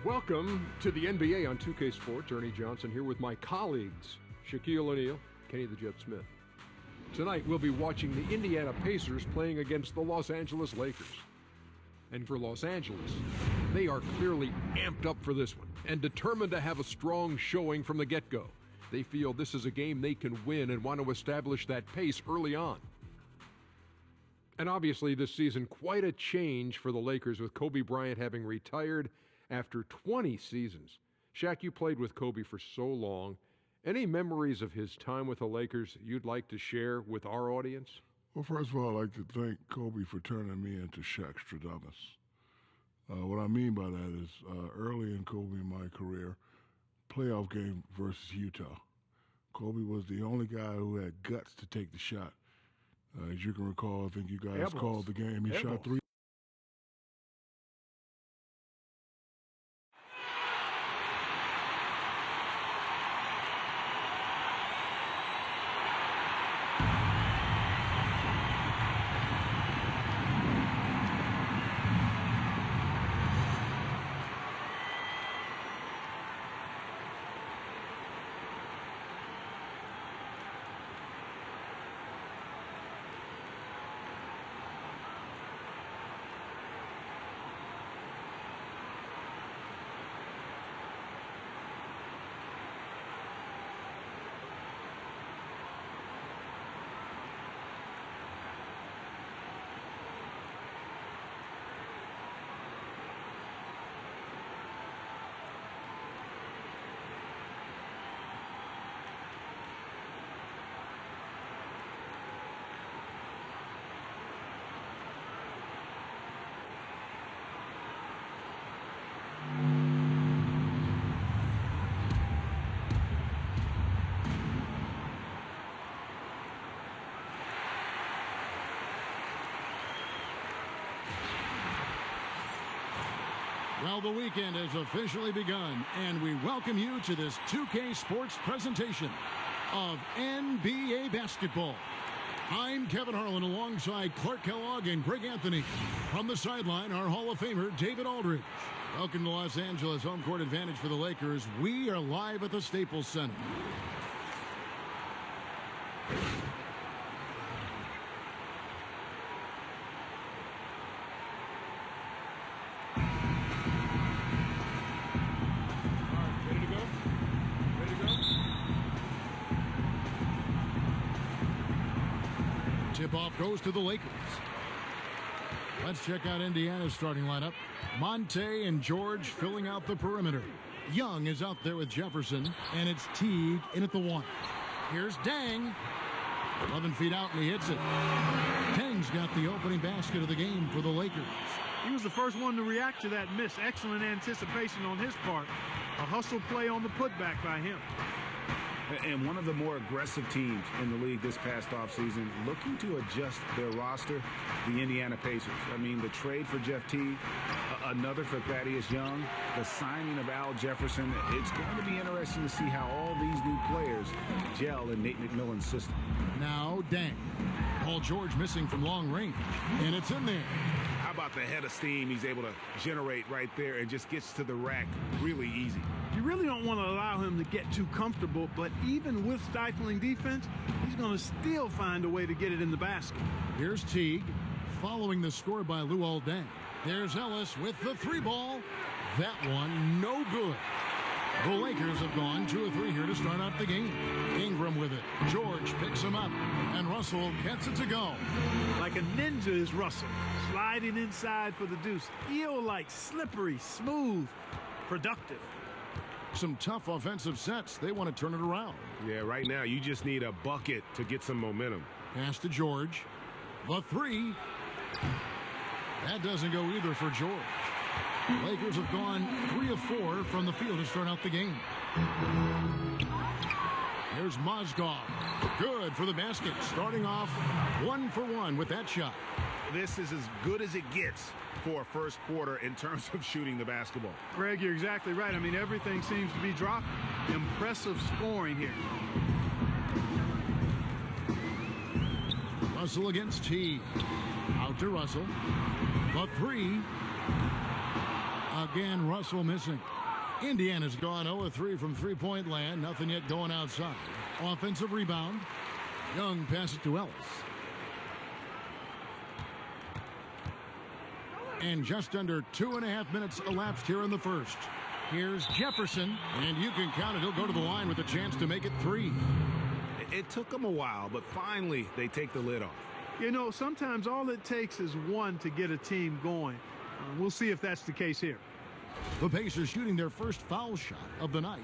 Welcome to the NBA on 2K Sports. Ernie Johnson here with my colleagues, Shaquille O'Neal, Kenny the Jet Smith. Tonight we'll be watching the Indiana Pacers playing against the Los Angeles Lakers. And for Los Angeles, they are clearly amped up for this one and determined to have a strong showing from the get-go. They feel this is a game they can win and want to establish that pace early on. And obviously this season, quite a change for the Lakers with Kobe Bryant having retired after 20 seasons. Shaq, you played with Kobe for so long. Any memories of his time with the Lakers you'd like to share with our audience? Well, first of all, I'd like to thank Kobe for turning me into Shaq Stradamus. What I mean by that is early in Kobe in my career, playoff game versus Utah. Kobe was the only guy who had guts to take the shot. As you can recall, I think you guys called the game. He shot three. Well, the weekend has officially begun, and we welcome you to this 2K Sports presentation of NBA basketball. I'm Kevin Harlan alongside Clark Kellogg and Greg Anthony. From the sideline, our Hall of Famer, David Aldridge. Welcome to Los Angeles, home court advantage for the Lakers. We are live at the Staples Center. Tip-off goes to the Lakers. Let's check out Indiana's starting lineup. Monte and George filling out the perimeter. Young is out there with Jefferson, and it's Teague in at the one. Here's Dang. 11 feet out, and he hits it. Dang's got the opening basket of the game for the Lakers. He was the first one to react to that miss. Excellent anticipation on his part. A hustle play on the putback by him. And one of the more aggressive teams in the league this past offseason, looking to adjust their roster, the Indiana Pacers. I mean, the trade for Jeff Teague, another for Thaddeus Young, the signing of Al Jefferson. It's going to be interesting to see how all these new players gel in Nate McMillan's system. Now, Dang. Paul George missing from long range, and it's in there. How about the head of steam he's able to generate right there and just gets to the rack really easy. You really don't want to allow him to get too comfortable, but even with stifling defense, he's going to still find a way to get it in the basket. Here's Teague, following the score by Luol Deng. There's Ellis with the three ball. That one, no good. The Lakers have gone 2 of 3 here to start out the game. Ingram with it. George picks him up, and Russell gets it to go. Like a ninja is Russell, sliding inside for the deuce. Eel-like, slippery, smooth, productive. Some tough offensive sets. They want to turn it around. Yeah, right now you just need a bucket to get some momentum. Pass to George. The three. That doesn't go either for George. Lakers have gone 3 of 4 from the field to start out the game. Here's Mozgov. Good for the basket. Starting off 1 for 1 with that shot. This is as good as it gets for a first quarter in terms of shooting the basketball. Greg, you're exactly right. I mean, everything seems to be dropping. Impressive scoring here. Russell against Teague. Out to Russell. The three. Again, Russell missing. Indiana's gone 0-3 from three-point land. Nothing yet going outside. Offensive rebound. Young passes to Ellis. And just under 2.5 minutes elapsed here in the first. Here's Jefferson, and you can count it. He'll go to the line with a chance to make it 3. It took them a while, but finally they take the lid off. You know, sometimes all it takes is one to get a team going. We'll see if that's the case here. The Pacers shooting their first foul shot of the night.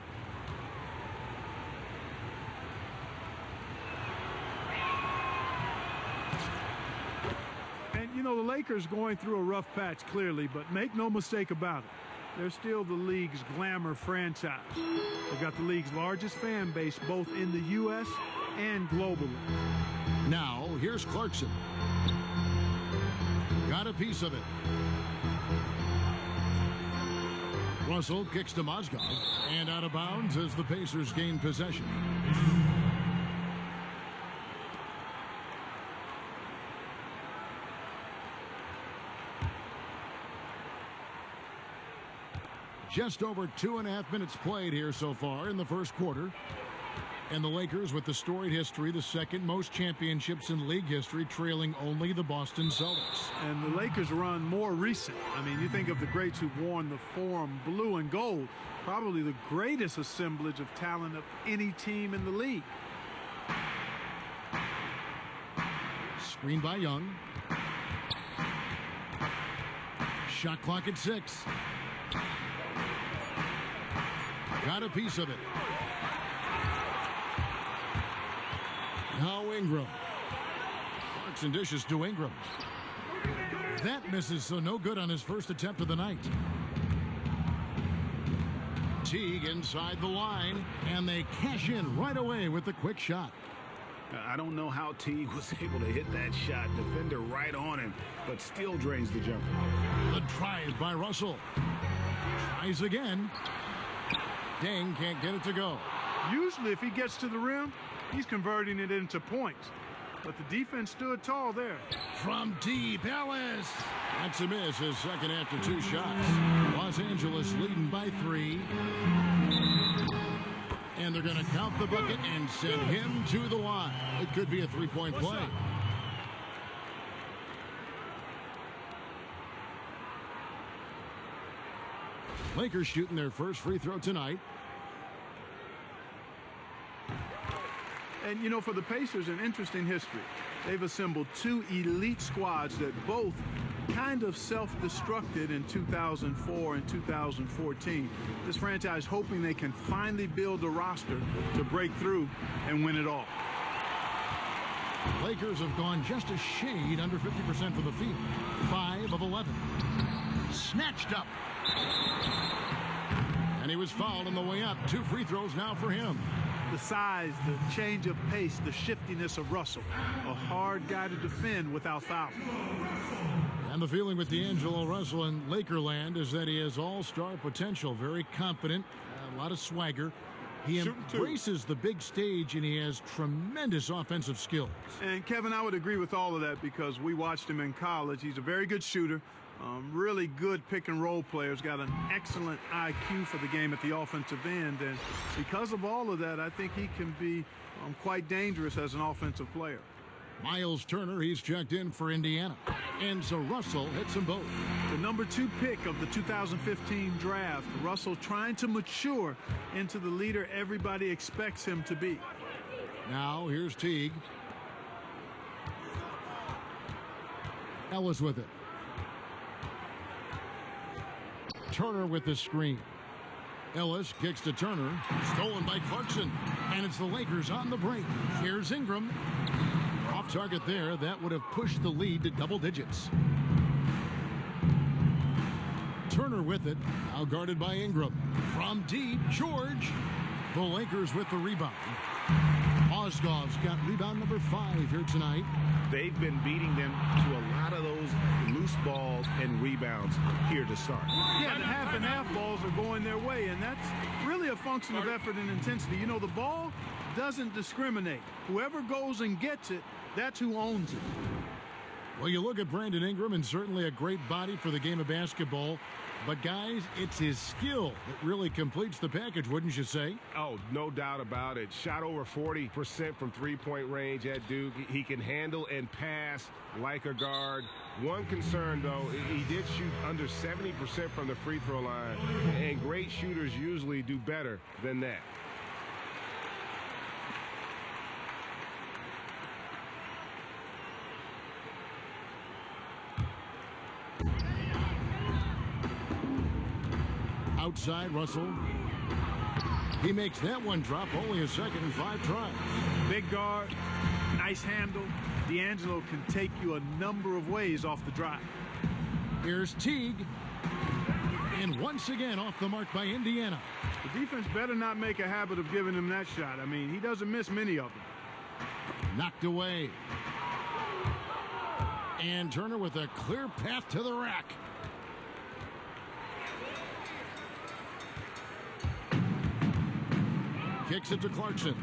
And, you know, the Lakers going through a rough patch, clearly, but make no mistake about it. They're still the league's glamour franchise. They've got the league's largest fan base both in the U.S. and globally. Now, here's Clarkson. Got a piece of it. Russell kicks to Mozgov, and out of bounds as the Pacers gain possession. Just over 2.5 minutes played here so far in the first quarter. And the Lakers with the storied history, the second most championships in league history, trailing only the Boston Celtics. And the Lakers run more recent. I mean, you think of the greats who've worn the Forum blue and gold, probably the greatest assemblage of talent of any team in the league. Screen by Young. Shot clock at 6. Got a piece of it. Now Ingram. Clarkson dishes to Ingram. That misses, so no good on his first attempt of the night. Teague inside the line, and they cash in right away with the quick shot. I don't know how Teague was able to hit that shot. Defender right on him, but still drains the jumper. The drive by Russell. Tries again. Dang can't get it to go. Usually if he gets to the rim, he's converting it into points. But the defense stood tall there. From deep, Ellis. That's a miss, his second after 2 shots. Los Angeles leading by 3. And they're going to count the bucket and send him to the line. It could be a 3-point play. Lakers shooting their first free throw tonight. And, you know, for the Pacers, an interesting history. They've assembled 2 elite squads that both kind of self-destructed in 2004 and 2014. This franchise hoping they can finally build a roster to break through and win it all. Lakers have gone just a shade under 50% from the field. 5 of 11. Snatched up. And he was fouled on the way up. 2 free throws now for him. The size, the change of pace, the shiftiness of Russell. A hard guy to defend without fouling. And the feeling with D'Angelo Russell in Lakerland is that he has all-star potential. Very confident, a lot of swagger. He embraces the big stage, and he has tremendous offensive skills. And, Kevin, I would agree with all of that because we watched him in college. He's a very good shooter. Really good pick-and-roll players, got an excellent IQ for the game at the offensive end. And because of all of that, I think he can be quite dangerous as an offensive player. Miles Turner, he's checked in for Indiana. And so Russell hits them both. The number 2 pick of the 2015 draft, Russell trying to mature into the leader everybody expects him to be. Now here's Teague. Ellis with it. Turner with the screen. Ellis kicks to Turner. Stolen by Clarkson. And it's the Lakers on the break. Here's Ingram. Off target there. That would have pushed the lead to double digits. Turner with it. Now guarded by Ingram. From deep, George. The Lakers with the rebound. Mozgov's got rebound number 5 here tonight. They've been beating them to a lot of those loose balls and rebounds here to start. Yeah, the half and half balls are going their way, and that's really a function of effort and intensity. You know, the ball doesn't discriminate. Whoever goes and gets it, that's who owns it. Well, you look at Brandon Ingram, and certainly a great body for the game of basketball. But, guys, it's his skill that really completes the package, wouldn't you say? Oh, no doubt about it. Shot over 40% from three-point range at Duke. He can handle and pass like a guard. One concern, though, he did shoot under 70% from the free throw line, and great shooters usually do better than that. Outside, Russell. He makes that one drop, only a second and 5 tries. Big guard, nice handle. D'Angelo can take you a number of ways off the drive. Here's Teague. And once again off the mark by Indiana. The defense better not make a habit of giving him that shot. I mean, he doesn't miss many of them. Knocked away. And Turner with a clear path to the rack. Kicks it to Clarkson.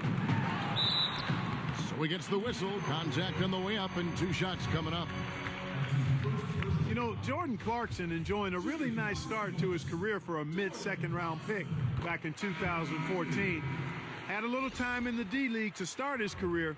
So he gets the whistle. Contact on the way up, and 2 shots coming up. You know, Jordan Clarkson enjoying a really nice start to his career for a mid-second round pick back in 2014. Had a little time in the D-League to start his career,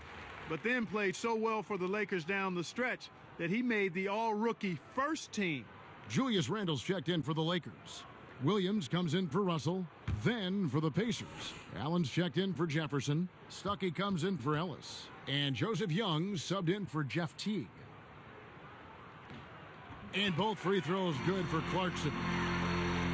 but then played so well for the Lakers down the stretch that he made the all-rookie first team. Julius Randle's checked in for the Lakers. Williams comes in for Russell, then for the Pacers. Allen's checked in for Jefferson. Stuckey comes in for Ellis. And Joseph Young subbed in for Jeff Teague. And both free throws good for Clarkson.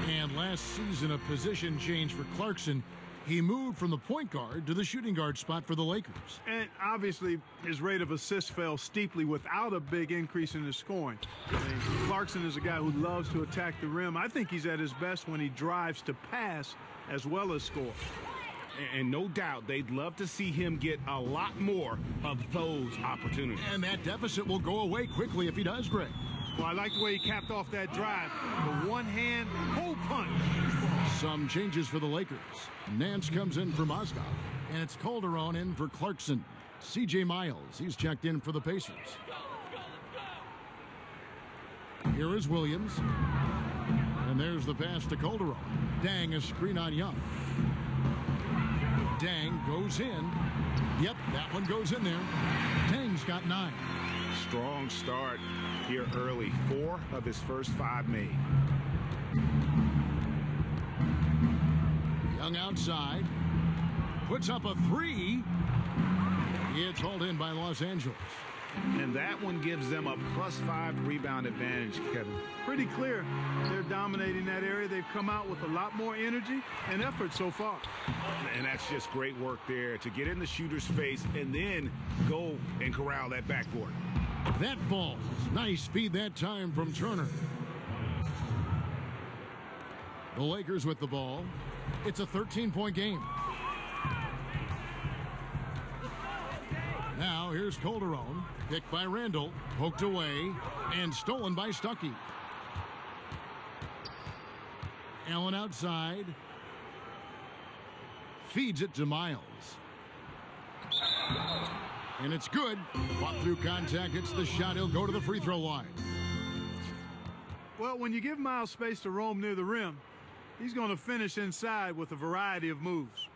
And last season, a position change for Clarkson. He moved from the point guard to the shooting guard spot for the Lakers. And obviously, his rate of assists fell steeply without a big increase in his scoring. I mean, Clarkson is a guy who loves to attack the rim. I think he's at his best when he drives to pass as well as score. And no doubt they'd love to see him get a lot more of those opportunities. And that deficit will go away quickly if he does, Greg. Well, I like the way he capped off that drive. The one-hand hole punch. Some changes for the Lakers. Nance comes in for Mozgov, and it's Calderon in for Clarkson. C.J. Miles, he's checked in for the Pacers. Here is Williams. And there's the pass to Calderon. Dang, a screen on Young. Dang goes in. Yep, that one goes in there. Dang's got 9. Strong start here early. 4 of his first 5 made. Young outside. Puts up a 3. It's hauled in by Los Angeles. And that one gives them a +5 rebound advantage, Kevin. Pretty clear. They're dominating that area. They've come out with a lot more energy and effort so far. And that's just great work there to get in the shooter's face and then go and corral that backboard. That ball. Nice feed that time from Turner. The Lakers with the ball. It's a 13-point game. Now here's Calderon. Picked by Randle. Poked away. And stolen by Stuckey. Allen outside. Feeds it to Miles. And it's good. Fought through contact. It's the shot. He'll go to the free throw line. Well, when you give Miles space to roam near the rim, he's going to finish inside with a variety of moves.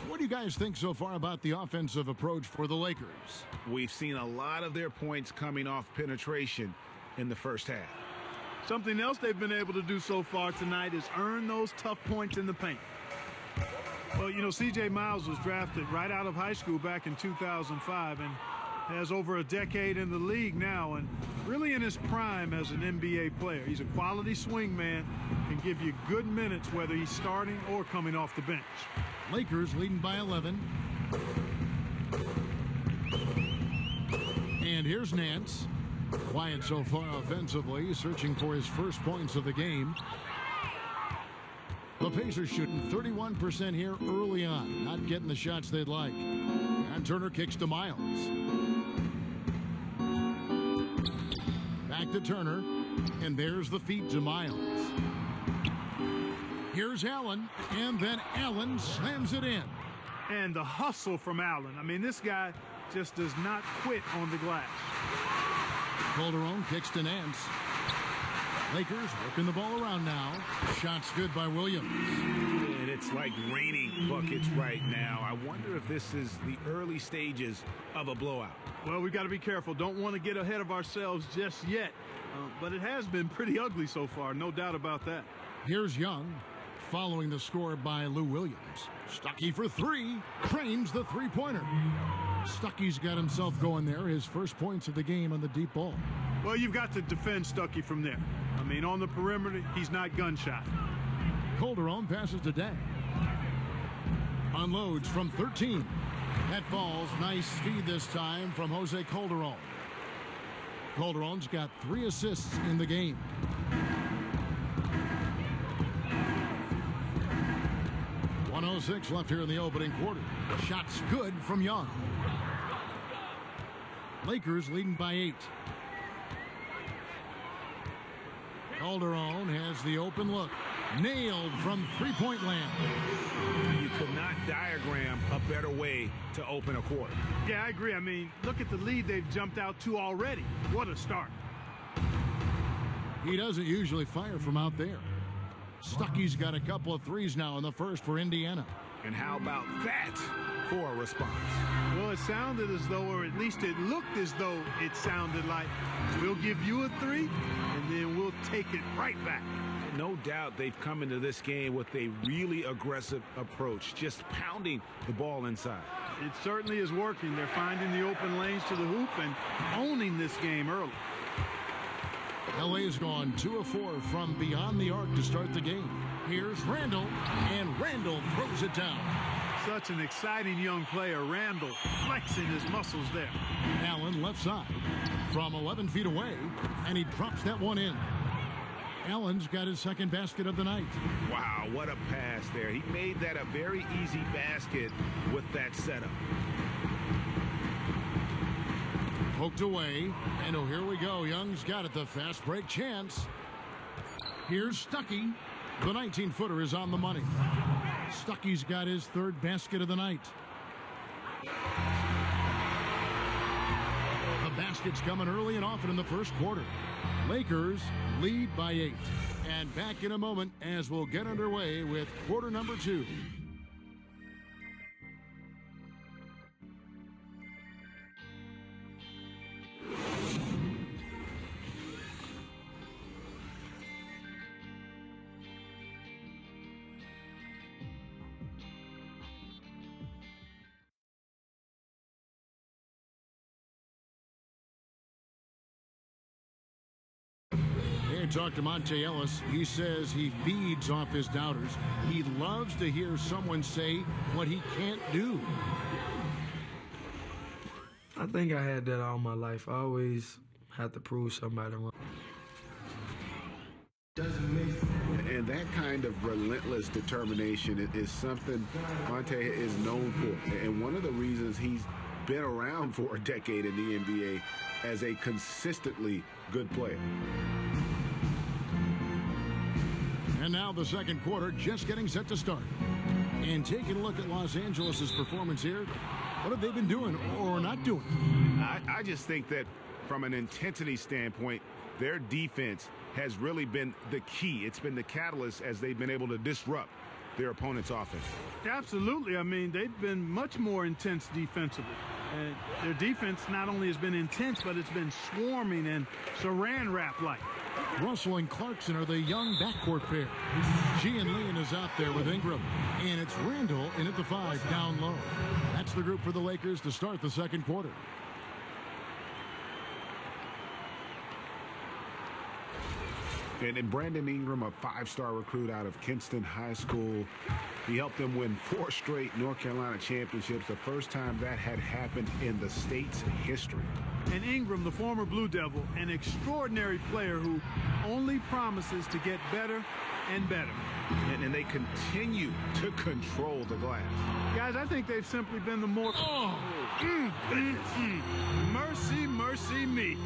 What do you guys think so far about the offensive approach for the Lakers? We've seen a lot of their points coming off penetration in the first half. Something else they've been able to do so far tonight is earn those tough points in the paint. Well, you know, C.J. Miles was drafted right out of high school back in 2005 and has over a decade in the league now and really in his prime as an NBA player. He's a quality swing man, can give you good minutes whether he's starting or coming off the bench. Lakers leading by 11. And here's Nance. Quiet so far offensively, searching for his first points of the game. The Pacers shooting 31% here early on, not getting the shots they'd like. And Turner kicks to Miles. Back to Turner, and there's the feed to Miles. Here's Allen, and then Allen slams it in. And the hustle from Allen. I mean, this guy just does not quit on the glass. Calderon kicks to Nance. Lakers working the ball around now. Shots good by Williams. And it's like raining buckets right now. I wonder if this is the early stages of a blowout. Well, we've got to be careful. Don't want to get ahead of ourselves just yet. But it has been pretty ugly so far, no doubt about that. Here's Young, following the score by Lou Williams. Stuckey for three, cranes the three-pointer. Stuckey's got himself going there, his first points of the game on the deep ball. Well, you've got to defend Stuckey from there. I mean, on the perimeter, he's not gunshot. Calderon passes to Day. Unloads from 13. That falls. Nice speed this time from Jose Calderon. Calderon's got 3 assists in the game. .106 left here in the opening quarter. Shots good from Young. Lakers leading by 8. Calderon has the open look. Nailed from three-point land. You could not diagram a better way to open a quarter. Yeah, I agree. I mean, look at the lead they've jumped out to already. What a start. He doesn't usually fire from out there. Stuckey's got a couple of threes now in the first for Indiana. And how about that for a response? Well, it sounded as though, or at least it looked as though it sounded like, we'll give you a 3, and then we'll take it right back. No doubt they've come into this game with a really aggressive approach, just pounding the ball inside. It certainly is working. They're finding the open lanes to the hoop and owning this game early. LA has gone 2 of 4 from beyond the arc to start the game. Here's Randall, and Randall throws it down. Such an exciting young player. Randall flexing his muscles there. Allen left side from 11 feet away, and he drops that one in. Allen's got his second basket of the night. Wow, what a pass there. He made that a very easy basket with that setup. Poked away, and oh, here we go. Young's got it, the fast break chance. Here's Stuckey. The 19-footer is on the money. Stuckey's got his third basket of the night. The basket's coming early and often in the first quarter. Lakers lead by 8. And back in a moment as we'll get underway with quarter number 2. Talk to Monte Ellis. He says he feeds off his doubters. He loves to hear someone say what he can't do. I think I had that all my life. I always had to prove somebody wrong. And that kind of relentless determination is something Monte is known for. And one of the reasons he's been around for a decade in the NBA as a consistently good player. And now the second quarter just getting set to start. And taking a look at Los Angeles' performance here, what have they been doing or not doing? I just think that from an intensity standpoint, their defense has really been the key. It's been the catalyst as they've been able to disrupt their opponent's offense. Absolutely. I mean, they've been much more intense defensively. And their defense not only has been intense, but it's been swarming and saran wrap-like. Russell and Clarkson are the young backcourt pair. Gian Leon is out there with Ingram. And it's Randall in at the 5 down low. That's the group for the Lakers to start the second quarter. And Brandon Ingram, a 5-star recruit out of Kinston High School. He helped them win 4 straight North Carolina championships, the first time that had happened in the state's history. And Ingram, the former Blue Devil, an extraordinary player who only promises to get better and better. And they continue to control the glass. Guys, I think they've simply been the more... Mercy, mercy me.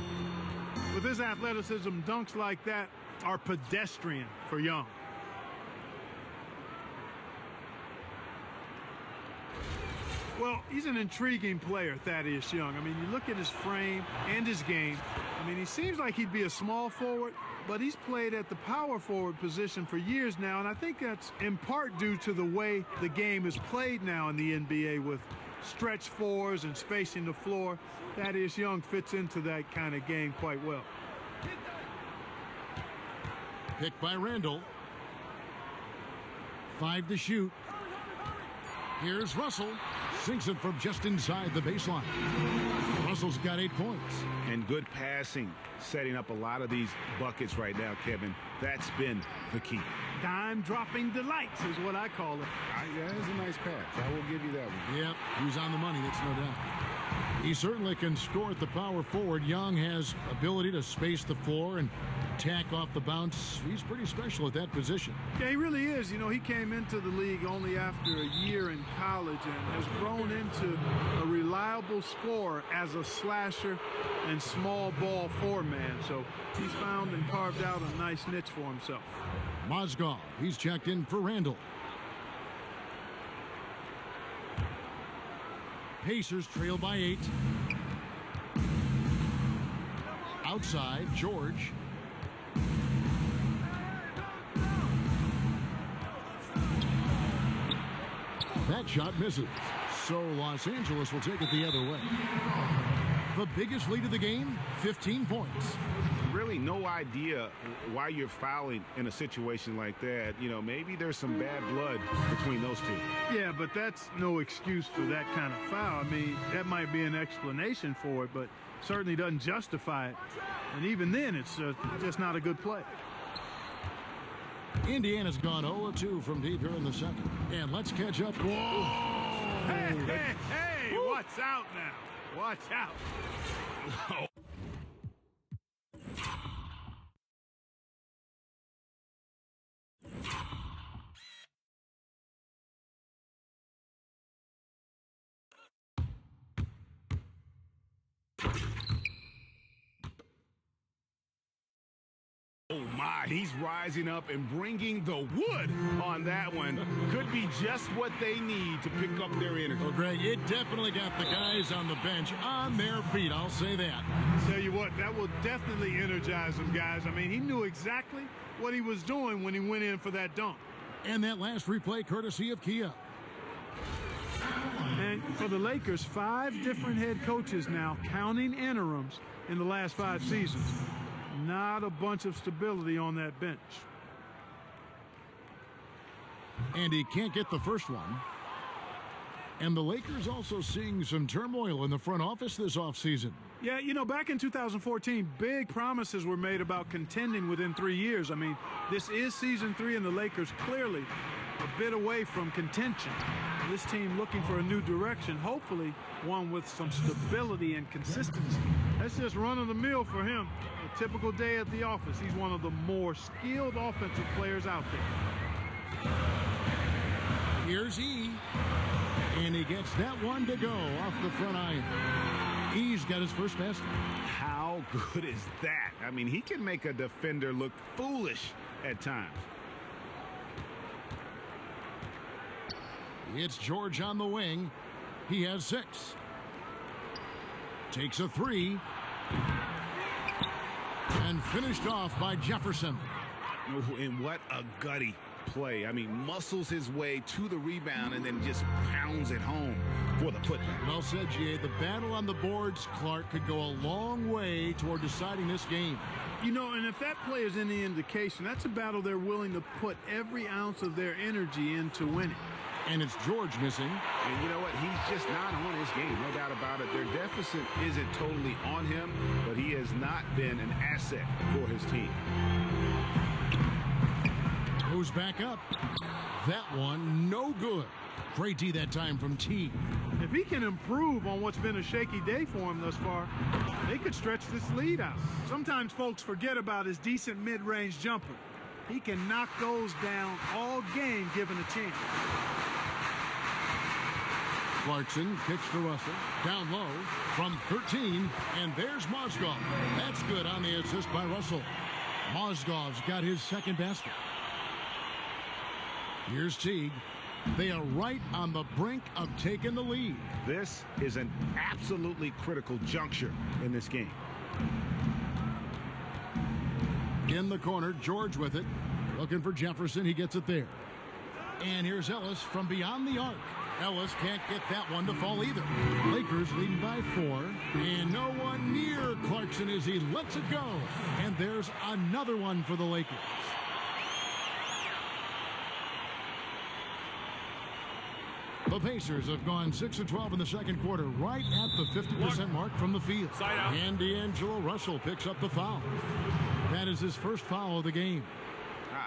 With his athleticism, dunks like that are pedestrian for Young. Well, he's an intriguing player, Thaddeus Young. I mean, you look at his frame and his game. I mean, he seems like he'd be a small forward, but he's played at the power forward position for years now, and I think that's in part due to the way the game is played now in the NBA with stretch fours and spacing the floor. Thaddeus Young fits into that kind of game quite well. Picked by Randall. 5 to shoot. Here's Russell. Sinks it from just inside the baseline. Russell's got 8 points. And good passing, setting up a lot of these buckets right now, Kevin. That's been the key. Dime-dropping delights is what I call it. Yeah, that's a nice pass. I will give you that one. Yep, he's on the money, that's no doubt. He certainly can score at the power forward. Young has ability to space the floor and attack off the bounce. He's pretty special at that position. Yeah, he really is. You know, he came into the league only after a year in college and has grown into a reliable scorer as a slasher and small ball four-man. So he's found and carved out a nice niche for himself. Mozgov, he's checked in for Randall. Pacers trail by 8. Outside, George. That shot misses. So Los Angeles will take it the other way. The biggest lead of the game, 15 points. Really no idea why you're fouling in a situation like that. You know, maybe there's some bad blood between those two. Yeah, but that's no excuse for that kind of foul. I mean, that might be an explanation for it, but certainly doesn't justify it. And even then, it's just not a good play. Indiana's gone 0-2 from deep here in the second. And let's catch up. Whoa! Hey, hey, hey! Watch out now. Watch out. Oh my, he's rising up and bringing the wood on that one. Could be just what they need to pick up their energy. Well, Greg, it definitely got the guys on the bench on their feet, I'll say that. Tell you what, that will definitely energize them, guys. I mean, he knew exactly what he was doing when he went in for that dunk. And that last replay courtesy of Kia. And for the Lakers, 5 different head coaches now, counting interims in the last 5 seasons. Not a bunch of stability on that bench. And he can't get the first one. And the Lakers also seeing some turmoil in the front office this offseason. Yeah, you know, back in 2014, big promises were made about contending within 3 years. I mean, this is season 3, and the Lakers clearly a bit away from contention. This team looking for a new direction, hopefully one with some stability and consistency. That's just run-of-the-mill for him. A typical day at the office. He's one of the more skilled offensive players out there. Here's E. And he gets that one to go off the front iron. E's got his first basket. How good is that? I mean, he can make a defender look foolish at times. It's George on the wing. He has 6. Takes a 3. And finished off by Jefferson. Oh, and what a gutty play. I mean, muscles his way to the rebound and then just pounds it home for the putback. Well said, G.A. The battle on the boards, Clark, could go a long way toward deciding this game. You know, and if that play is any indication, that's a battle they're willing to put every ounce of their energy into winning. And it's George missing. And you know what? He's just not on his game, no doubt about it. Their deficit isn't totally on him, but he has not been an asset for his team. Who's back up? That one, no good. Great D that time from T. If he can improve on what's been a shaky day for him thus far, they could stretch this lead out. Sometimes folks forget about his decent mid-range jumper. He can knock those down all game given a chance. Clarkson kicks to Russell. Down low from 13. And there's Mozgov. That's good on the assist by Russell. Mozgov's got his second basket. Here's Teague. They are right on the brink of taking the lead. This is an absolutely critical juncture in this game. In the corner, George with it. Looking for Jefferson. He gets it there. And here's Ellis from beyond the arc. Ellis can't get that one to fall either. Lakers leading by 4. And no one near Clarkson as he lets it go. And there's another one for the Lakers. The Pacers have gone 6 of 12 in the second quarter, right at the 50% mark from the field. And D'Angelo Russell picks up the foul. That is his first foul of the game.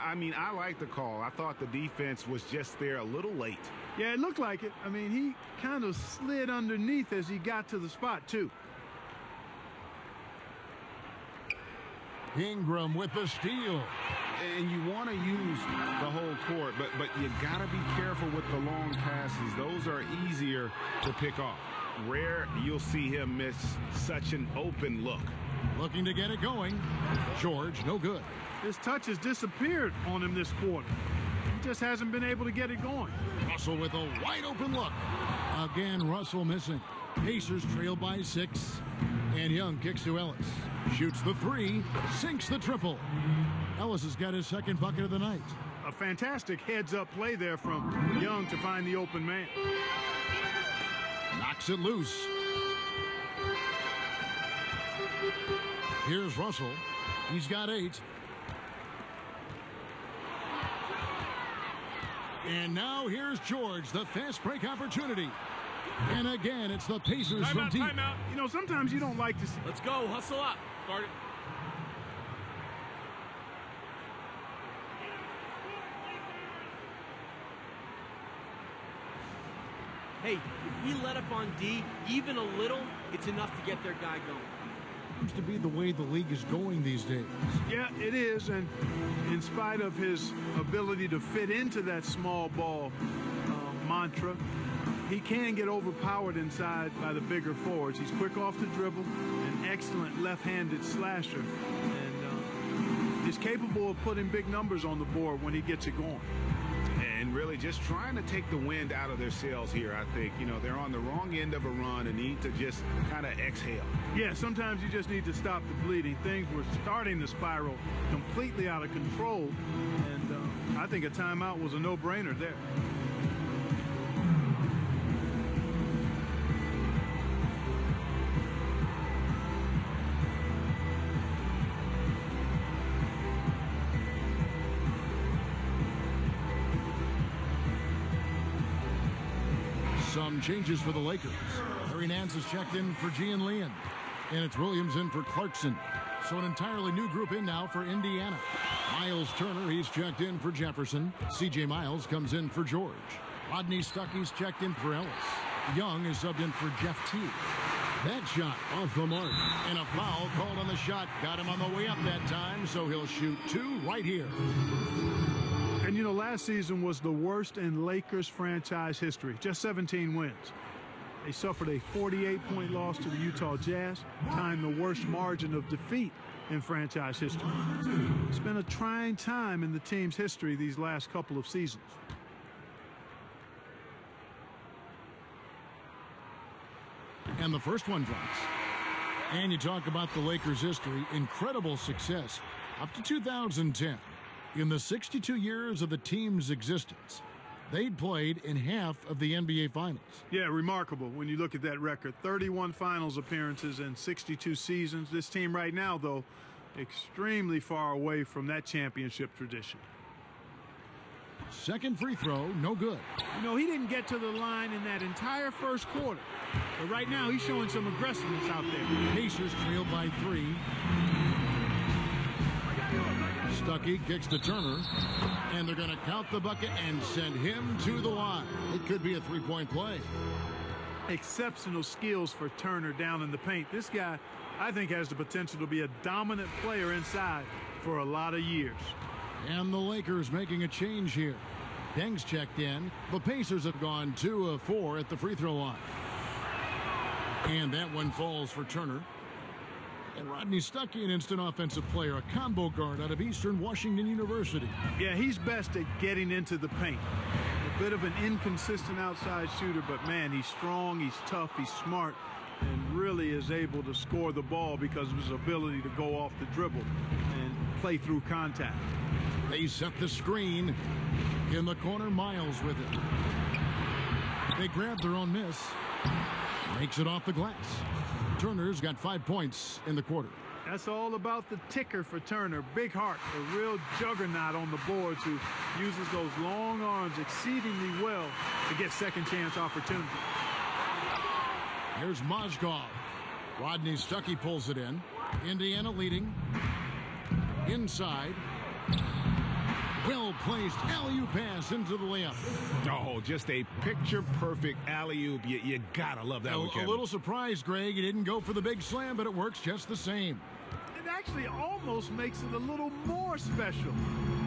I mean, I like the call. I thought the defense was just there a little late. Yeah, it looked like it. I mean, he kind of slid underneath as he got to the spot, too. Ingram with the steal. And you want to use the whole court, but you got to be careful with the long passes. Those are easier to pick off. Rare you'll see him miss such an open look. Looking to get it going. George, no good. His touch has disappeared on him this quarter. He just hasn't been able to get it going. Russell with a wide open look. Again, Russell missing. Pacers trail by 6. And Young kicks to Ellis. Shoots the 3. Sinks the triple. Ellis has got his second bucket of the night. A fantastic heads-up play there from Young to find the open man. Knocks it loose. Here's Russell. He's got 8. And now here's George, the fast break opportunity. And again, it's the Pacers from deep. Timeout. You know, sometimes you don't like to see. Let's go. Hustle up. Guard it. Hey, if we let up on D even a little, it's enough to get their guy going. Seems to be the way the league is going these days. Yeah, it is, and in spite of his ability to fit into that small ball mantra, he can get overpowered inside by the bigger forwards. He's quick off the dribble, an excellent left-handed slasher, and he's capable of putting big numbers on the board when he gets it going. And really just trying to take the wind out of their sails here, I think. You know, they're on the wrong end of a run and need to just kind of exhale. Yeah, sometimes you just need to stop the bleeding. Things were starting to spiral completely out of control, and I think a timeout was a no-brainer there. Some changes for the Lakers. Larry Nance has checked in for Gian Leon. And it's Williams in for Clarkson. So an entirely new group in now for Indiana. Miles Turner, he's checked in for Jefferson. C.J. Miles comes in for George. Rodney Stuckey's checked in for Ellis. Young is subbed in for Jeff T. That shot off the mark. And a foul called on the shot. Got him on the way up that time, so he'll shoot 2 right here. And, you know, last season was the worst in Lakers franchise history. Just 17 wins. They suffered a 48-point loss to the Utah Jazz, tying the worst margin of defeat in franchise history. It's been a trying time in the team's history these last couple of seasons. And the first one drops. And you talk about the Lakers' history, incredible success up to 2010. In the 62 years of the team's existence, they'd played in half of the NBA Finals. Yeah, remarkable when you look at that record. 31 Finals appearances in 62 seasons. This team right now, though, extremely far away from that championship tradition. Second free throw, no good. You know, he didn't get to the line in that entire first quarter. But right now, he's showing some aggressiveness out there. Pacers trail by 3. Stuckey kicks to Turner, and they're going to count the bucket and send him to the line. It could be a three-point play. Exceptional skills for Turner down in the paint. This guy, I think, has the potential to be a dominant player inside for a lot of years. And the Lakers making a change here. Deng's checked in. The Pacers have gone 2 of 4 at the free throw line. And that one falls for Turner. And Rodney Stuckey, an instant offensive player, a combo guard out of Eastern Washington University. Yeah, he's best at getting into the paint. Bit of an inconsistent outside shooter, but man, he's strong, he's tough, he's smart, and really is able to score the ball because of his ability to go off the dribble and play through contact. They set the screen in the corner. Miles with it. They grab their own miss. Makes it off the glass. Turner's got 5 points in the quarter. That's all about the ticker for Turner. Big heart, a real juggernaut on the boards who uses those long arms exceedingly well to get second chance opportunities. Here's Mozgov. Rodney Stuckey pulls it in. Indiana leading. Inside. Well-placed alley-oop pass into the layup. Oh, just a picture-perfect alley-oop. You gotta love that one, Kevin. A little surprised, Greg. He didn't go for the big slam, but it works just the same. It actually almost makes it a little more special.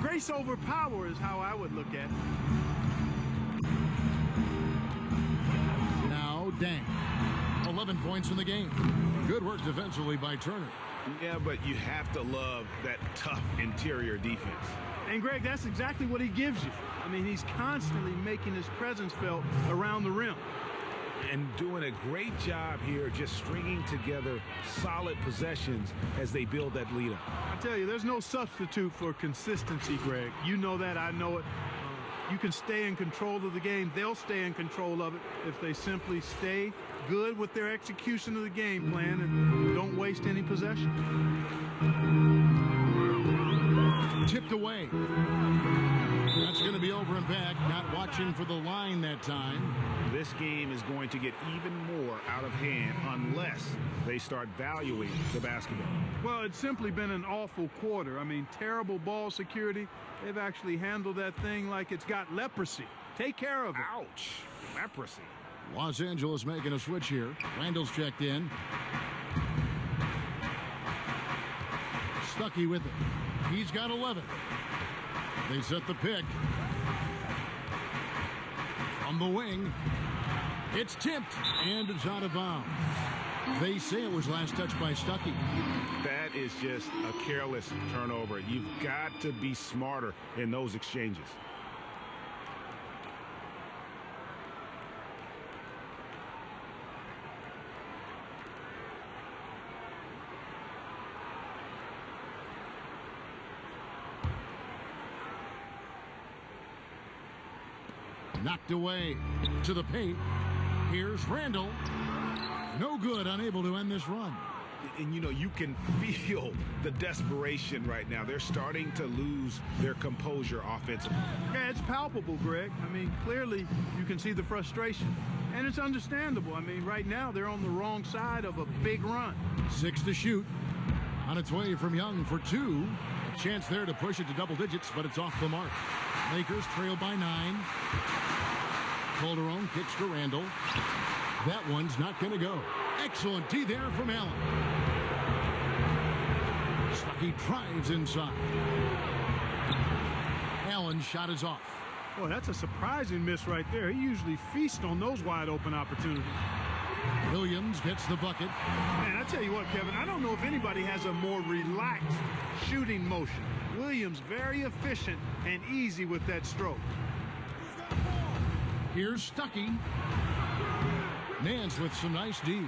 Grace over power is how I would look at it. Now, Dang. 11 points in the game. Good work defensively by Turner. Yeah, but you have to love that tough interior defense. And, Greg, that's exactly what he gives you. I mean, he's constantly making his presence felt around the rim. And doing a great job here just stringing together solid possessions as they build that lead up. I tell you, there's no substitute for consistency, Greg. You know that, I know it. You can stay in control of the game. They'll stay in control of it if they simply stay good with their execution of the game plan and don't waste any possession. Tipped away. That's going to be over and back. Not watching for the line that time. This game is going to get even more out of hand unless they start valuing the basketball. Well, it's simply been an awful quarter. I mean, terrible ball security. They've actually handled that thing like it's got leprosy. Take care of it. Ouch. Leprosy. Los Angeles making a switch here. Randall's checked in. Stuckey with it. He's got 11. They set the pick. On the wing. It's tipped, and it's out of bounds. They say it was last touched by Stuckey. That is just a careless turnover. You've got to be smarter in those exchanges. Knocked away to the paint. Here's Randall. No good, unable to end this run. And, you know, you can feel the desperation right now. They're starting to lose their composure offensively. Yeah, it's palpable, Greg. I mean, clearly you can see the frustration. And it's understandable. I mean, right now they're on the wrong side of a big run. 6 to shoot. On its way from Young for 2. A chance there to push it to double digits, but it's off the mark. Lakers trail by 9. Calderon kicks to Randall. That one's not going to go. Excellent D there from Allen. Stuckey drives inside. Allen's shot is off. Boy, that's a surprising miss right there. He usually feasts on those wide open opportunities. Williams gets the bucket. Man, I tell you what, Kevin, I don't know if anybody has a more relaxed shooting motion. Williams very efficient and easy with that stroke. Here's Stuckey. Nance with some nice D.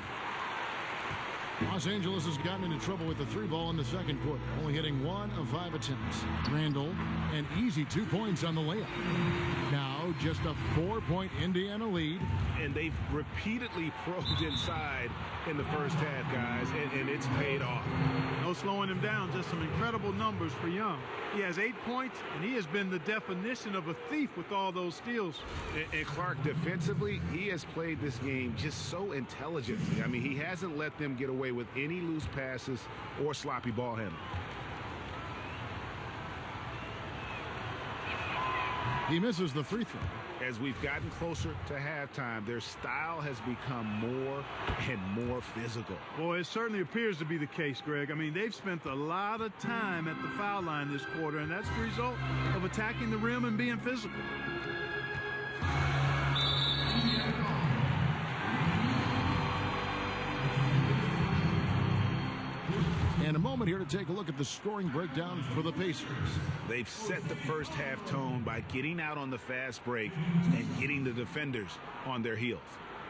Los Angeles has gotten into trouble with the 3-ball in the second quarter, only hitting 1 of 5 attempts. Randall, an easy 2 points on the layup. Now just a 4-point Indiana lead. And they've repeatedly probed inside in the first half, guys, and it's paid off. No slowing him down, just some incredible numbers for Young. He has 8 points, and he has been the definition of a thief with all those steals. And Clark, defensively, he has played this game just so intelligently. I mean, he hasn't let them get away with any loose passes or sloppy ball handling. He misses the free throw. As we've gotten closer to halftime, their style has become more and more physical. Boy, it certainly appears to be the case, Greg. I mean, they've spent a lot of time at the foul line this quarter, and that's the result of attacking the rim and being physical. And a moment here to take a look at the scoring breakdown for the Pacers. They've set the first half tone by getting out on the fast break and getting the defenders on their heels.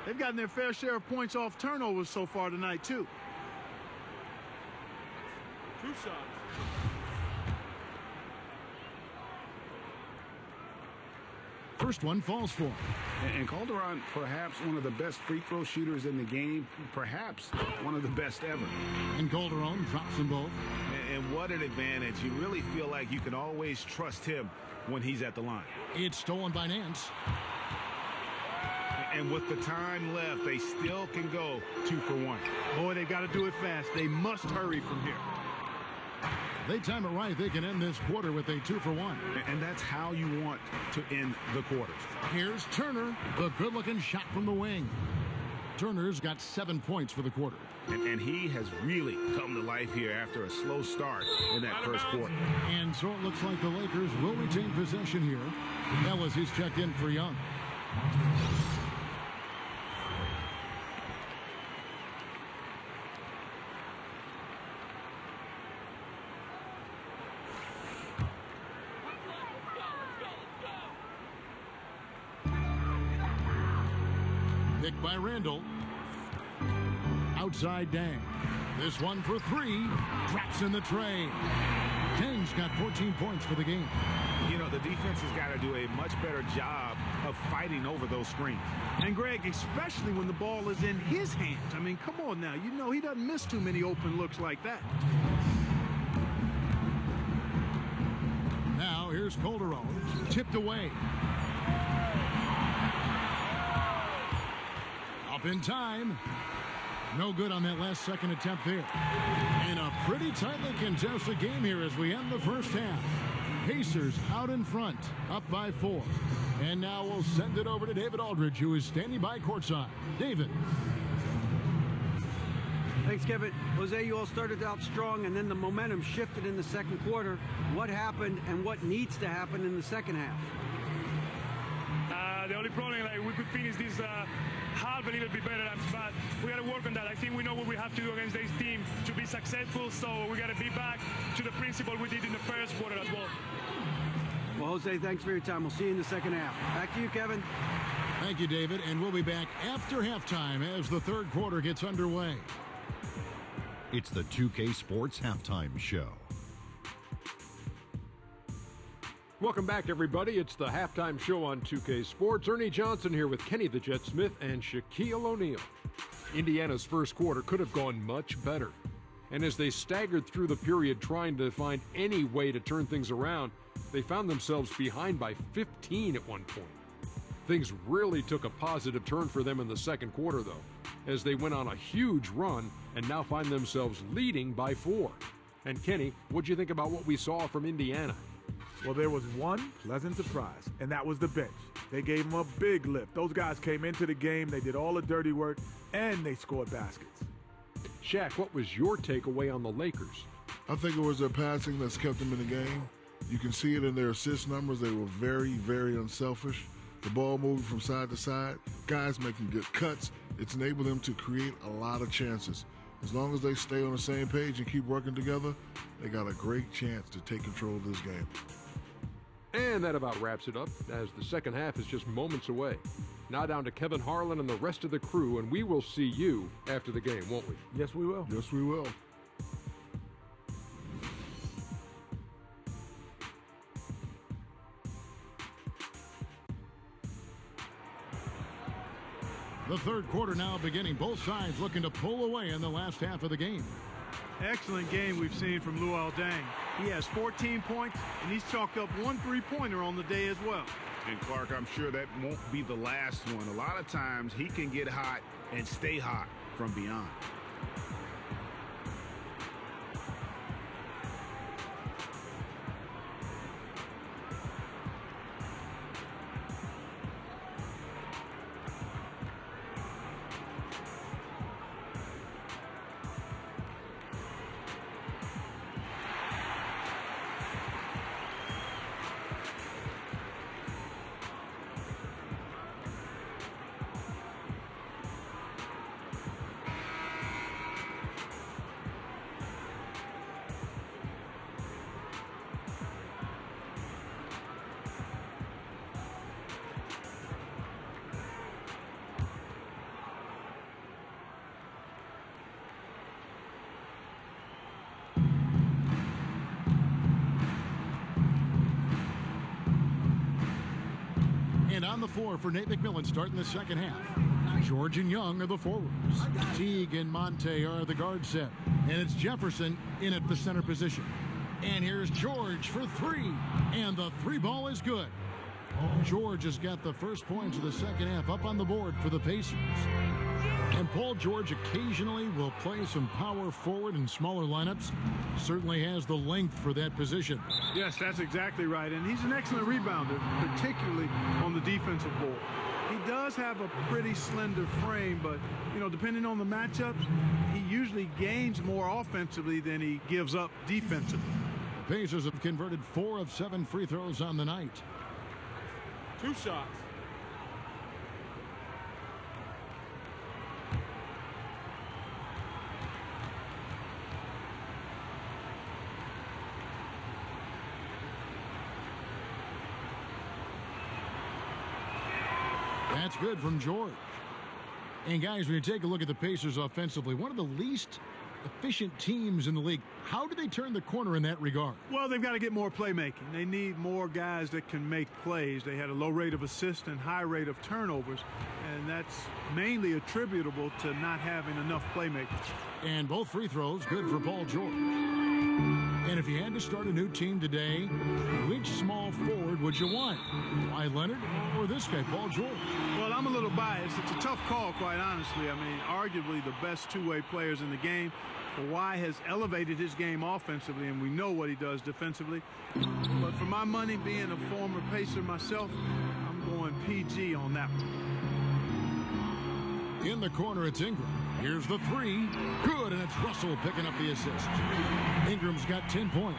They've gotten their fair share of points off turnovers so far tonight, too. Two shots. First one falls for him. And Calderon, perhaps one of the best free throw shooters in the game, perhaps one of the best ever. And Calderon drops them both. And what an advantage. You really feel like you can always trust him when he's at the line. It's stolen by Nance. And with the time left, they still can go 2 for 1. Boy, they've got to do it fast. They must hurry from here. They time it right. They can end this quarter with a 2 for 1. And that's how you want to end the quarters. Here's Turner, the good-looking shot from the wing. Turner's got 7 points for the quarter. And he has really come to life here after a slow start in that first quarter. And so it looks like the Lakers will retain possession here. Ellis is checked in for Young. Picked by Randall. Outside Dang. This one for 3. Drops in the tray. Dang's got 14 points for the game. You know, the defense has got to do a much better job of fighting over those screens. And, Greg, especially when the ball is in his hands. I mean, come on now. You know he doesn't miss too many open looks like that. Now here's Calderon. Tipped away. Up in time. No good on that last second attempt there. In a pretty tightly contested game here as we end the first half. Pacers out in front, up by 4. And now we'll send it over to David Aldridge, who is standing by courtside. David. Thanks, Kevin. Jose, you all started out strong, and then the momentum shifted in the second quarter. What happened and what needs to happen in the second half? The only problem, like, we could finish this half a little bit better, but we got to work on that. I think we know what we have to do against this team to be successful, so we got to be back to the principle we did in the first quarter as well. Well, Jose, thanks for your time. We'll see you in the second half. Back to you, Kevin. Thank you, David, and we'll be back after halftime as the third quarter gets underway. It's the 2K Sports Halftime Show. Welcome back, everybody. It's the halftime show on 2K Sports. Ernie Johnson here with Kenny the Jet Smith and Shaquille O'Neal. Indiana's first quarter could have gone much better. And as they staggered through the period trying to find any way to turn things around, they found themselves behind by 15 at one point. Things really took a positive turn for them in the second quarter, though, as they went on a huge run and now find themselves leading by 4. And Kenny, what'd you think about what we saw from Indiana? Well, there was one pleasant surprise, and that was the bench. They gave them a big lift. Those guys came into the game, they did all the dirty work, and they scored baskets. Shaq, what was your takeaway on the Lakers? I think it was their passing that's kept them in the game. You can see it in their assist numbers. They were very, very unselfish. The ball moving from side to side, guys making good cuts. It's enabled them to create a lot of chances. As long as they stay on the same page and keep working together, they got a great chance to take control of this game. And that about wraps it up, as the second half is just moments away. Now down to Kevin Harlan and the rest of the crew, and we will see you after the game, won't we? Yes, we will. Yes, we will. The third quarter now beginning. Both sides looking to pull away in the last half of the game. Excellent game we've seen from Luol Deng. He has 14 points, and he's chalked up 1 3-pointer on the day as well. And Clark, I'm sure that won't be the last one. A lot of times he can get hot and stay hot from beyond. floor for Nate McMillan starting the second half. George and Young are the forwards. Teague and Monte are the guard set. And it's Jefferson in at the center position. And here's George for three. And the three ball is good. George has got the first points of the second half up on the board for the Pacers. And Paul George occasionally will play some power forward in smaller lineups. Certainly has the length for that position. Yes, that's exactly right. And he's an excellent rebounder, particularly on the defensive board. He does have a pretty slender frame, but, depending on the matchups, he usually gains more offensively than he gives up defensively. The Pacers have converted 4 of 7 free throws on the night. 2 shots. That's good from George. And guys, when you take a look at the Pacers offensively, one of the least efficient teams in the league. How do they turn the corner in that regard? Well, they've got to get more playmaking. They need more guys that can make plays. They had a low rate of assists and high rate of turnovers, and that's mainly attributable to not having enough playmakers. And both free throws good for Paul George. And if you had to start a new team today, which small forward would you want? Kawhi Leonard or this guy, Paul George? Well, I'm a little biased. It's a tough call, quite honestly. I mean, arguably the best two-way players in the game. Kawhi has elevated his game offensively, and we know what he does defensively. But for my money, being a former Pacer myself, I'm going PG on that one. In the corner, it's Ingram. Here's the three. Good, and it's Russell picking up the assist. Ingram's got 10 points.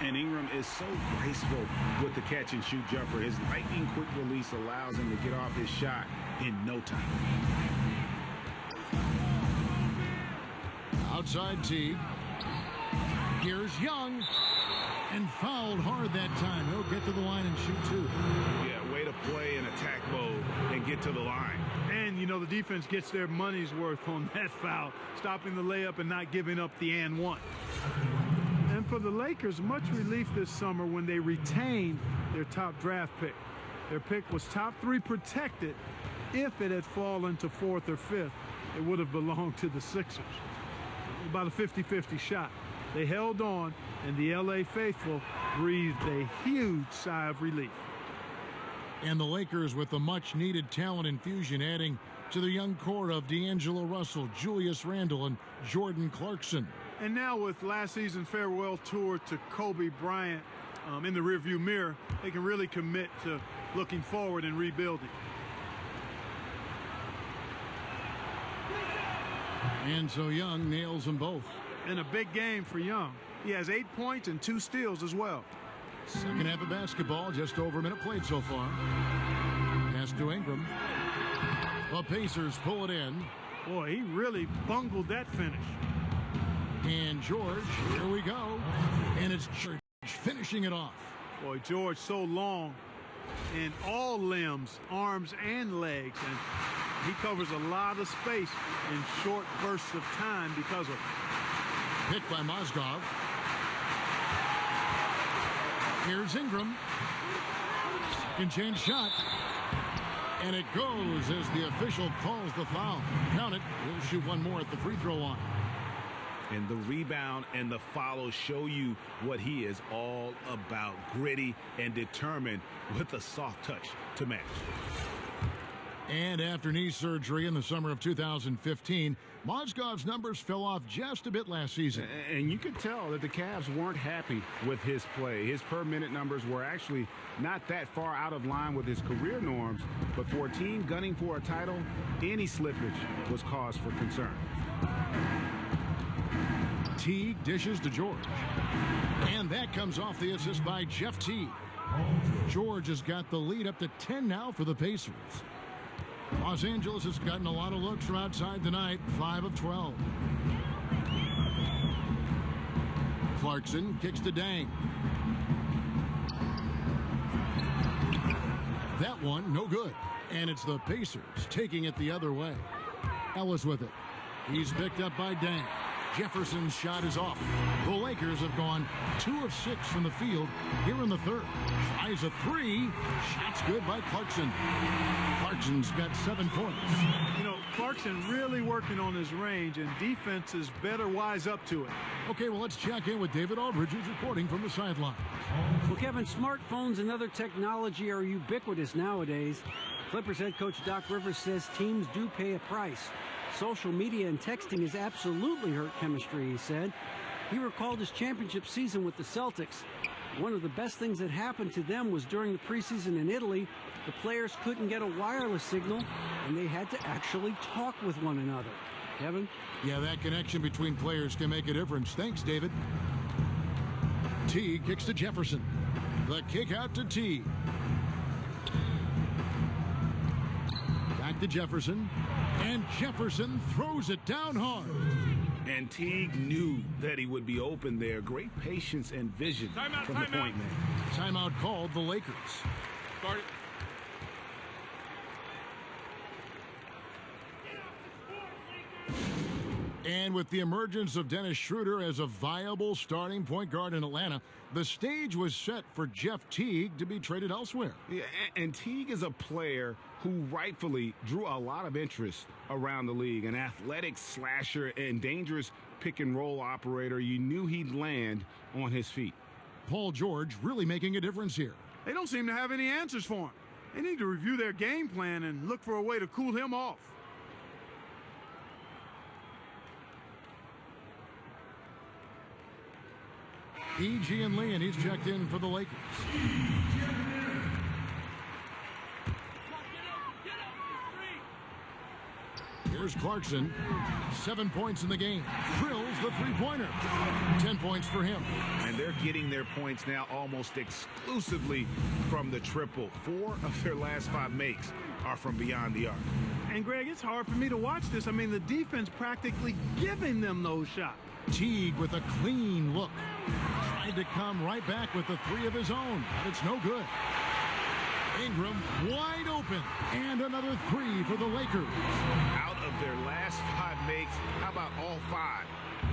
And Ingram is so graceful with the catch-and-shoot jumper. His lightning-quick release allows him to get off his shot in no time. Outside Teague. Here's Young. And fouled hard that time. He'll get to the line and shoot two. Yeah, way to play in attack mode and get to the line. And, the defense gets their money's worth on that foul, stopping the layup and not giving up the and one. And for the Lakers, much relief this summer when they retained their top draft pick. Their pick was top 3 protected. If it had fallen to 4th or 5th, it would have belonged to the Sixers. About a 50-50 shot. They held on, and the LA faithful breathed a huge sigh of relief. And the Lakers with the much-needed talent infusion adding to the young core of D'Angelo Russell, Julius Randle, and Jordan Clarkson. And now with last season's farewell tour to Kobe Bryant in the rearview mirror, they can really commit to looking forward and rebuilding. And so Young nails them both. And a big game for Young. He has 8 points and 2 steals as well. Second half of basketball, just over a minute played so far. Pass to Ingram. The Pacers pull it in. Boy, he really bungled that finish. And George, here we go. And it's George finishing it off. Boy, George so long in all limbs, arms and legs. And he covers a lot of space in short bursts of time because of it. Picked by Mozgov. Here's Ingram. Second chance shot. And it goes as the official calls the foul. Count it. He'll shoot one more at the free throw line. And the rebound and the follow show you what he is all about. Gritty and determined with a soft touch to match. And after knee surgery in the summer of 2015, Mozgov's numbers fell off just a bit last season. And you could tell that the Cavs weren't happy with his play. His per-minute numbers were actually not that far out of line with his career norms. But for a team gunning for a title, any slippage was cause for concern. Teague dishes to George. And that comes off the assist by Jeff Teague. George has got the lead up to 10 now for the Pacers. Los Angeles has gotten a lot of looks from outside tonight, 5 of 12. Clarkson kicks to Dang. That one, no good. And it's the Pacers taking it the other way. Ellis with it. He's picked up by Dang. Jefferson's shot is off. The Lakers have gone 2 of 6 from the field here in the third. Tries a three. Shot's good by Clarkson. Clarkson's got 7 points. You know, Clarkson really working on his range, and defenses better wise up to it. Okay, well, let's check in with David Aldridge, who's reporting from the sideline. Well, Kevin, smartphones and other technology are ubiquitous nowadays. Clippers head coach Doc Rivers says teams do pay a price. Social media and texting has absolutely hurt chemistry, he said. He recalled his championship season with the Celtics. One of the best things that happened to them was during the preseason in Italy, the players couldn't get a wireless signal, and they had to actually talk with one another. Kevin? Yeah, that connection between players can make a difference. Thanks, David. Teague kicks to Jefferson. The kick out to Teague. Back to Jefferson. And Jefferson throws it down hard. And Teague knew that he would be open there. Great patience and vision from the point man. Timeout called the Lakers. Start it. And with the emergence of Dennis Schroeder as a viable starting point guard in Atlanta, the stage was set for Jeff Teague to be traded elsewhere. Yeah, and Teague is a player who rightfully drew a lot of interest around the league. An athletic slasher and dangerous pick-and-roll operator. You knew he'd land on his feet. Paul George really making a difference here. They don't seem to have any answers for him. They need to review their game plan and look for a way to cool him off. E.G. and Lee, and he's checked in for the Lakers. Here's Clarkson. 7 points in the game. Drills the three-pointer. 10 points for him. And they're getting their points now almost exclusively from the triple. 4 of their last 5 makes are from beyond the arc. And, Greg, it's hard for me to watch this. I mean, the defense practically giving them those shots. Teague with a clean look. Tried to come right back with the 3 of his own, but it's no good. Ingram wide open, and another 3 for the Lakers. Out of their last 5 makes, how about all 5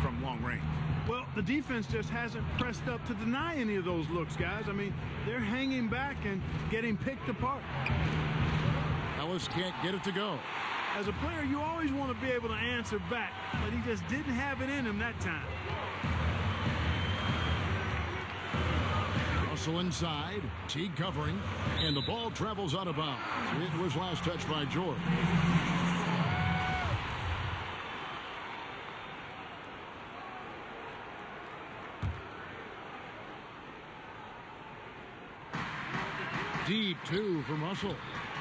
from long range? Well, the defense just hasn't pressed up to deny any of those looks, guys. I mean, they're hanging back and getting picked apart. Ellis can't get it to go. As a player, you always want to be able to answer back, but he just didn't have it in him that time. Russell inside, Teague covering, and the ball travels out of bounds. It was last touched by George. Deep 2 from Russell,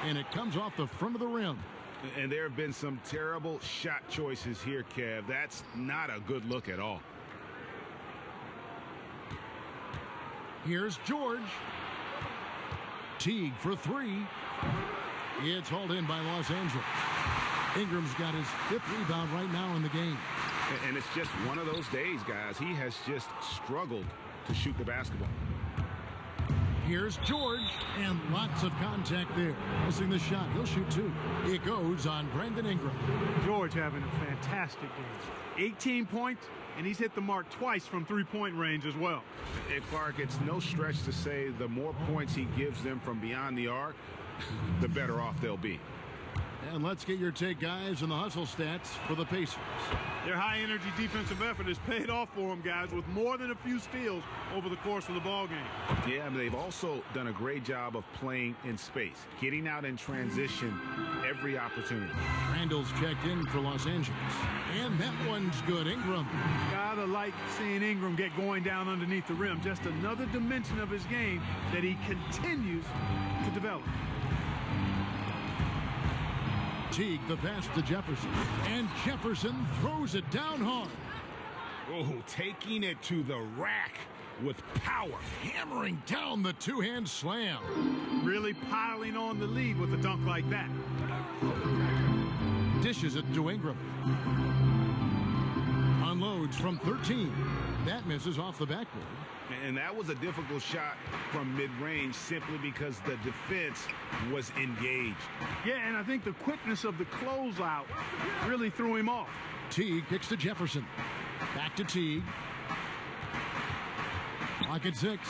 and it comes off the front of the rim. And there have been some terrible shot choices here, Kev. That's not a good look at all. Here's George. Teague for 3. It's hauled in by Los Angeles. Ingram's got his 5th rebound right now in the game. And it's just one of those days, guys. He has just struggled to shoot the basketball. Here's George, and lots of contact there. Missing the shot. He'll shoot 2. It goes on Brandon Ingram. George having a fantastic game. 18 points, and he's hit the mark twice from three-point range as well. And Clark, it's no stretch to say the more points he gives them from beyond the arc, the better off they'll be. And let's get your take, guys, on the hustle stats for the Pacers. Their high-energy defensive effort has paid off for them, guys, with more than a few steals over the course of the ballgame. Yeah, but they've also done a great job of playing in space, getting out in transition every opportunity. Randall's checked in for Los Angeles. And that one's good. Ingram. Gotta like seeing Ingram get going down underneath the rim. Just another dimension of his game that he continues to develop. Teague the pass to Jefferson, and Jefferson throws it down hard. Oh, taking it to the rack with power, hammering down the 2-hand slam. Really piling on the lead with a dunk like that. Dishes it to Ingram. Unloads from 13. That misses off the backboard. And that was a difficult shot from mid-range simply because the defense was engaged. Yeah, and I think the quickness of the closeout really threw him off. Teague kicks to Jefferson. Back to Teague. Clock at 6.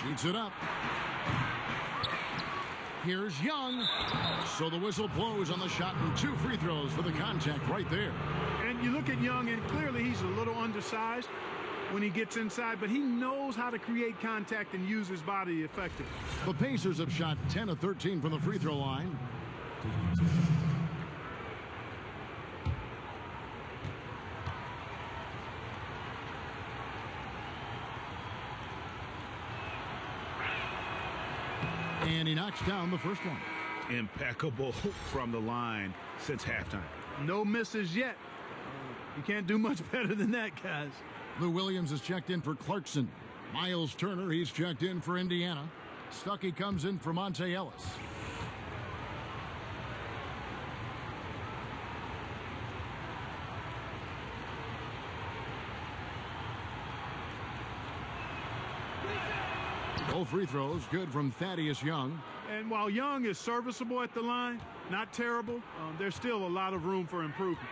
Shoots it up. Here's Young. So the whistle blows on the shot and 2 free throws for the contact right there. And you look at Young, and clearly he's a little undersized when he gets inside, but he knows how to create contact and use his body effectively. The Pacers have shot 10 of 13 from the free throw line. And he knocks down the first one. Impeccable from the line since halftime. No misses yet. You can't do much better than that, guys. Lou Williams is checked in for Clarkson. Miles Turner, he's checked in for Indiana. Stuckey comes in for Monte Ellis. Both free throws good from Thaddeus Young. And while Young is serviceable at the line, not terrible, there's still a lot of room for improvement.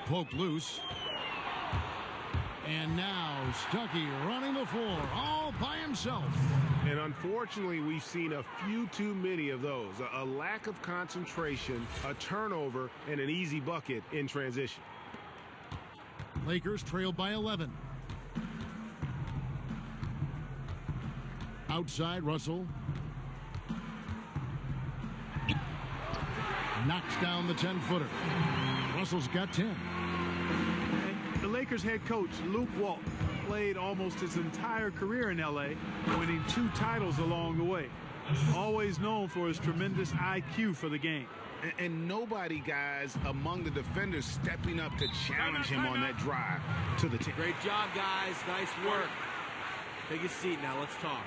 Poked loose. And now Stuckey running the floor all by himself. And unfortunately, we've seen a few too many of those. A lack of concentration, a turnover, and an easy bucket in transition. Lakers trail by 11. Outside, Russell. Knocks down the 10-footer. Russell's got 10. And the Lakers head coach, Luke Walton, played almost his entire career in L.A., winning 2 titles along the way. Always known for his tremendous IQ for the game. And nobody, guys, among the defenders stepping up to challenge him on that drive to the 10. Great job, guys. Nice work. Take a seat now. Let's talk.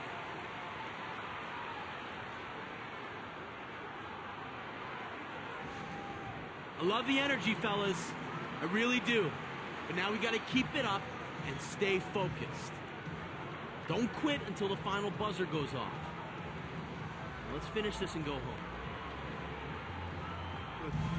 I love the energy, fellas. I really do. But now we got to keep it up and stay focused. Don't quit until the final buzzer goes off. Let's finish this and go home.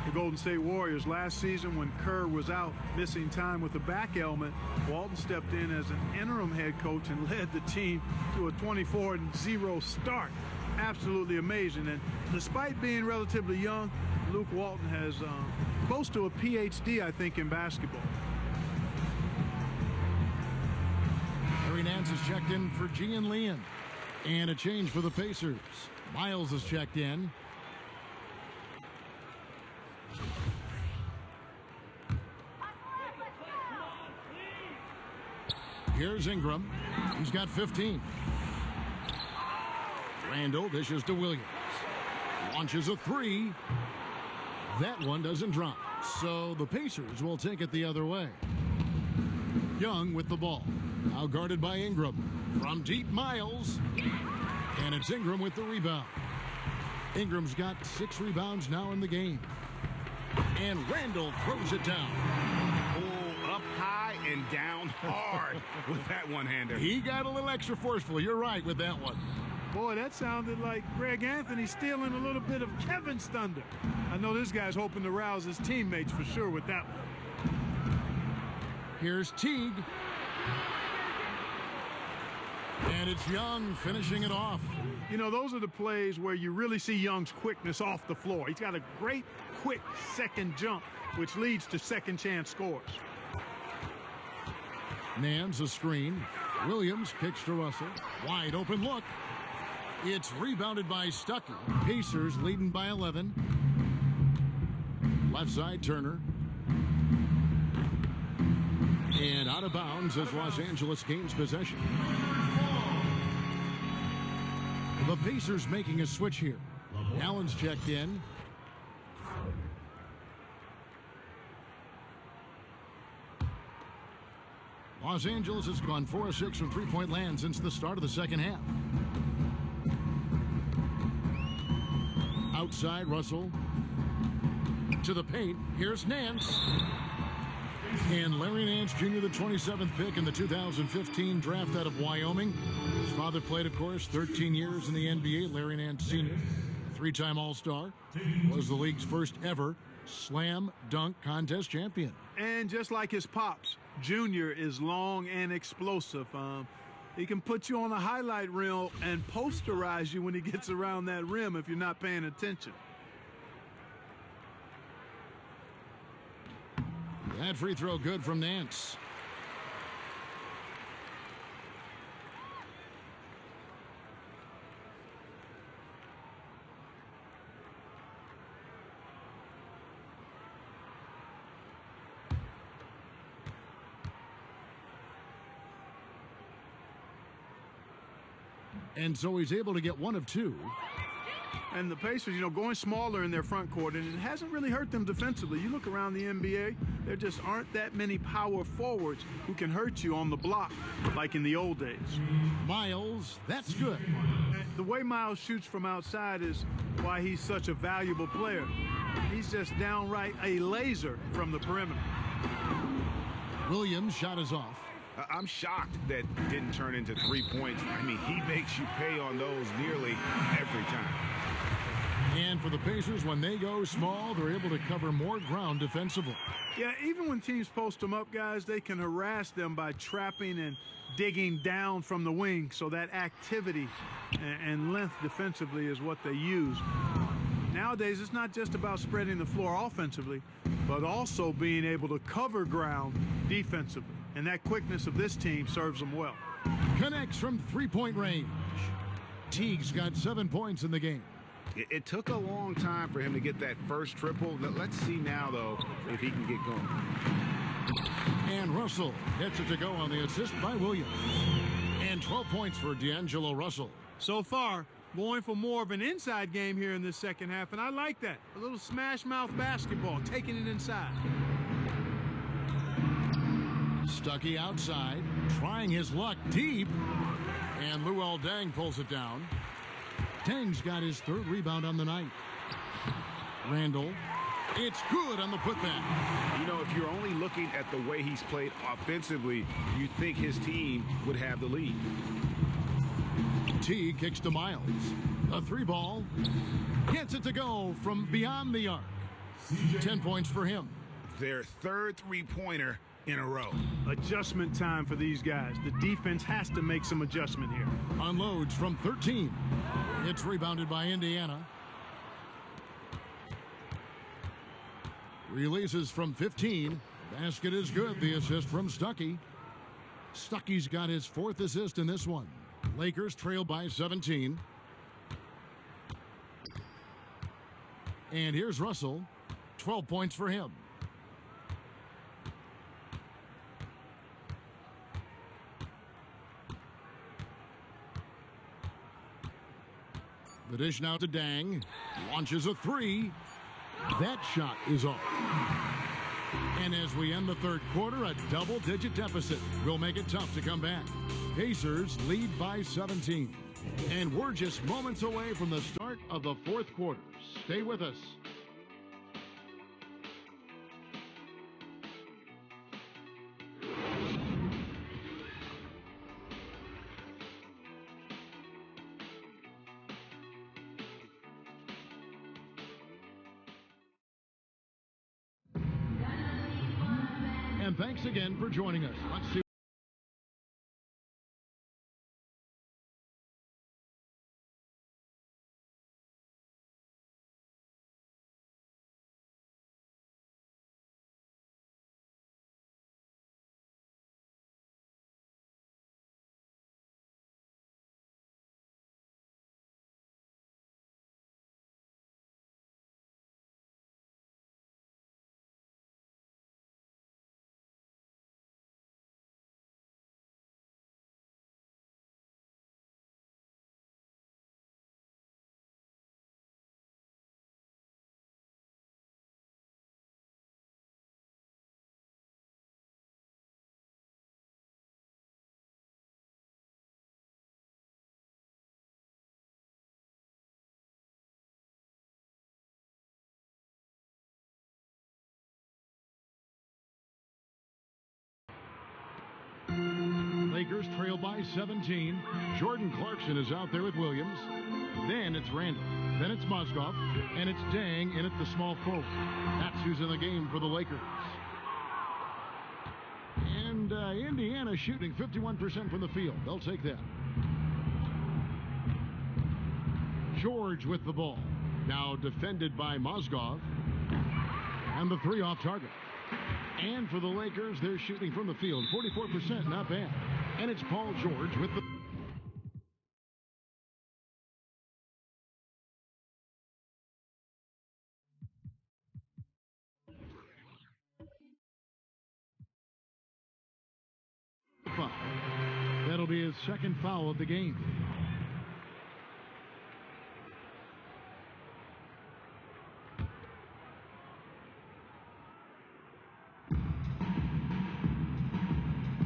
The Golden State Warriors last season, when Kerr was out missing time with a back ailment, Walton stepped in as an interim head coach and led the team to a 24-0 start. Absolutely amazing. And despite being relatively young, Luke Walton has close to a PhD, I think, in basketball. Larry Nance is checked in for Gian Leon. And a change for the Pacers. Miles is checked in. Here's Ingram. He's got 15. Randall dishes to Williams. Launches a 3. That one doesn't drop. So the Pacers will take it the other way. Young with the ball. Now guarded by Ingram. From deep, Miles. And it's Ingram with the rebound. Ingram's got 6 rebounds now in the game. And Randall throws it down. Oh, up high and down hard with that one-hander. He got a little extra forceful. You're right with that one. Boy, that sounded like Greg Anthony stealing a little bit of Kevin's thunder. I know this guy's hoping to rouse his teammates for sure with that one. Here's Teague. And it's Young finishing it off. You know, those are the plays where you really see Young's quickness off the floor. He's got a great, quick second jump, which leads to second chance scores. Nance a screen. Williams kicks to Russell. Wide open look. It's rebounded by Stuckey. Pacers leading by 11. Left side, Turner. And out of bounds as Los Angeles gains possession. The Pacers making a switch here. Allen's checked in. Los Angeles has gone 4 of 6 from three-point land since the start of the second half. Outside, Russell. To the paint. Here's Nance. And Larry Nance Jr., the 27th pick in the 2015 draft out of Wyoming. His father played, of course, 13 years in the NBA. Larry Nance Sr., a 3-time All-Star, was the league's first ever slam dunk contest champion. And just like his pops, Junior is long and explosive. He can put you on a highlight reel and posterize you when he gets around that rim if you're not paying attention. That free throw good from Nance. And so he's able to get one of two. And the Pacers, going smaller in their front court, and it hasn't really hurt them defensively. You look around the NBA, there just aren't that many power forwards who can hurt you on the block like in the old days. Miles, that's good. The way Miles shoots from outside is why he's such a valuable player. He's just downright a laser from the perimeter. Williams' shot is off. I'm shocked that didn't turn into 3 points. I mean, he makes you pay on those nearly every time. And for the Pacers, when they go small, they're able to cover more ground defensively. Yeah, even when teams post them up, guys, they can harass them by trapping and digging down from the wing. So that activity and length defensively is what they use. Nowadays, it's not just about spreading the floor offensively, but also being able to cover ground defensively. And that quickness of this team serves them well. Connects from three-point range. Teague's got 7 points in the game. It took a long time for him to get that first triple. Let's see now, though, if he can get going. And Russell gets it to go on the assist by Williams. And 12 points for D'Angelo Russell. So far, going for more of an inside game here in this second half, and I like that. A little smash mouth basketball, taking it inside. Stuckey outside, trying his luck deep. And Luol Deng pulls it down. Deng's got his third rebound on the night. Randall, it's good on the putback. If you're only looking at the way he's played offensively, you think his team would have the lead. T kicks to Miles. A three ball. Gets it to go from beyond the arc. 10 points for him. Their third three-pointer in a row. Adjustment time for these guys. The defense has to make some adjustment here. Unloads from 13. It's rebounded by Indiana. Releases from 15. Basket is good. The assist from Stuckey. Stuckey's got his fourth assist in this one. Lakers trail by 17. And here's Russell. 12 points for him. The dish now to Deng. Launches a three. That shot is off. And as we end the third quarter, a double-digit deficit will make it tough to come back. Pacers lead by 17. And we're just moments away from the start of the fourth quarter. Stay with us. And thanks again for joining us. Let's see. Lakers trail by 17. Jordan Clarkson is out there with Williams. Then it's Randall. Then it's Mozgov. And it's Dang in at the small forward. That's who's in the game for the Lakers. And Indiana shooting 51% from the field. They'll take that. George with the ball. Now defended by Mozgov. And the three off target. And for the Lakers, they're shooting from the field. 44%, not bad. And it's Paul George with the... foul. That'll be his second foul of the game.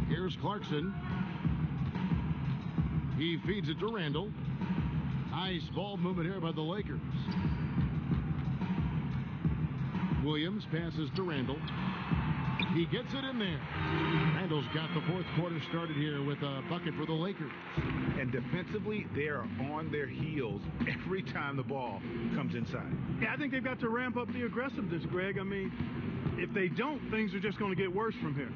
Here's Clarkson. He feeds it to Randall. Nice ball movement here by the Lakers. Williams passes to Randall. He gets it in there. Randall's got the fourth quarter started here with a bucket for the Lakers. And defensively, they are on their heels every time the ball comes inside. Yeah, I think they've got to ramp up the aggressiveness, Greg. I mean, if they don't, things are just going to get worse from here.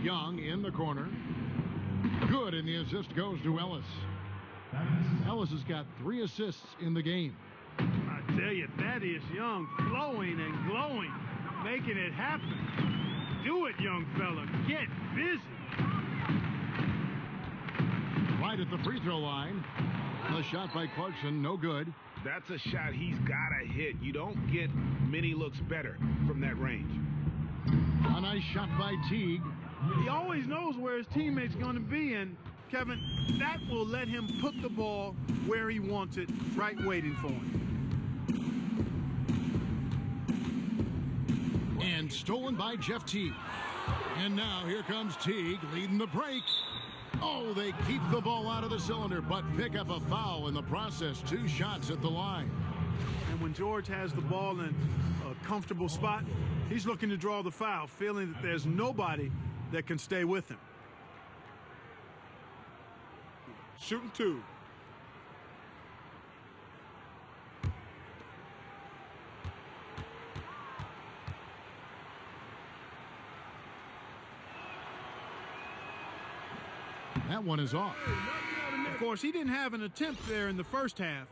Young in the corner. Good, and the assist goes to Ellis. Ellis has got 3 assists in the game. I tell you, that is Young flowing and glowing, making it happen. Do it, young fella. Get busy. Right at the free throw line. The shot by Clarkson, no good. That's a shot he's got to hit. You don't get many looks better from that range. A nice shot by Teague. He always knows where his teammate's going to be, and Kevin, that will let him put the ball where he wants it, right waiting for him. And stolen by Jeff Teague. And now here comes Teague leading the break. Oh, they keep the ball out of the cylinder, but pick up a foul in the process. 2 shots at the line. And when George has the ball in a comfortable spot, he's looking to draw the foul, feeling that there's nobody that can stay with him. Shooting 2. That one is off. Of course, he didn't have an attempt there in the first half.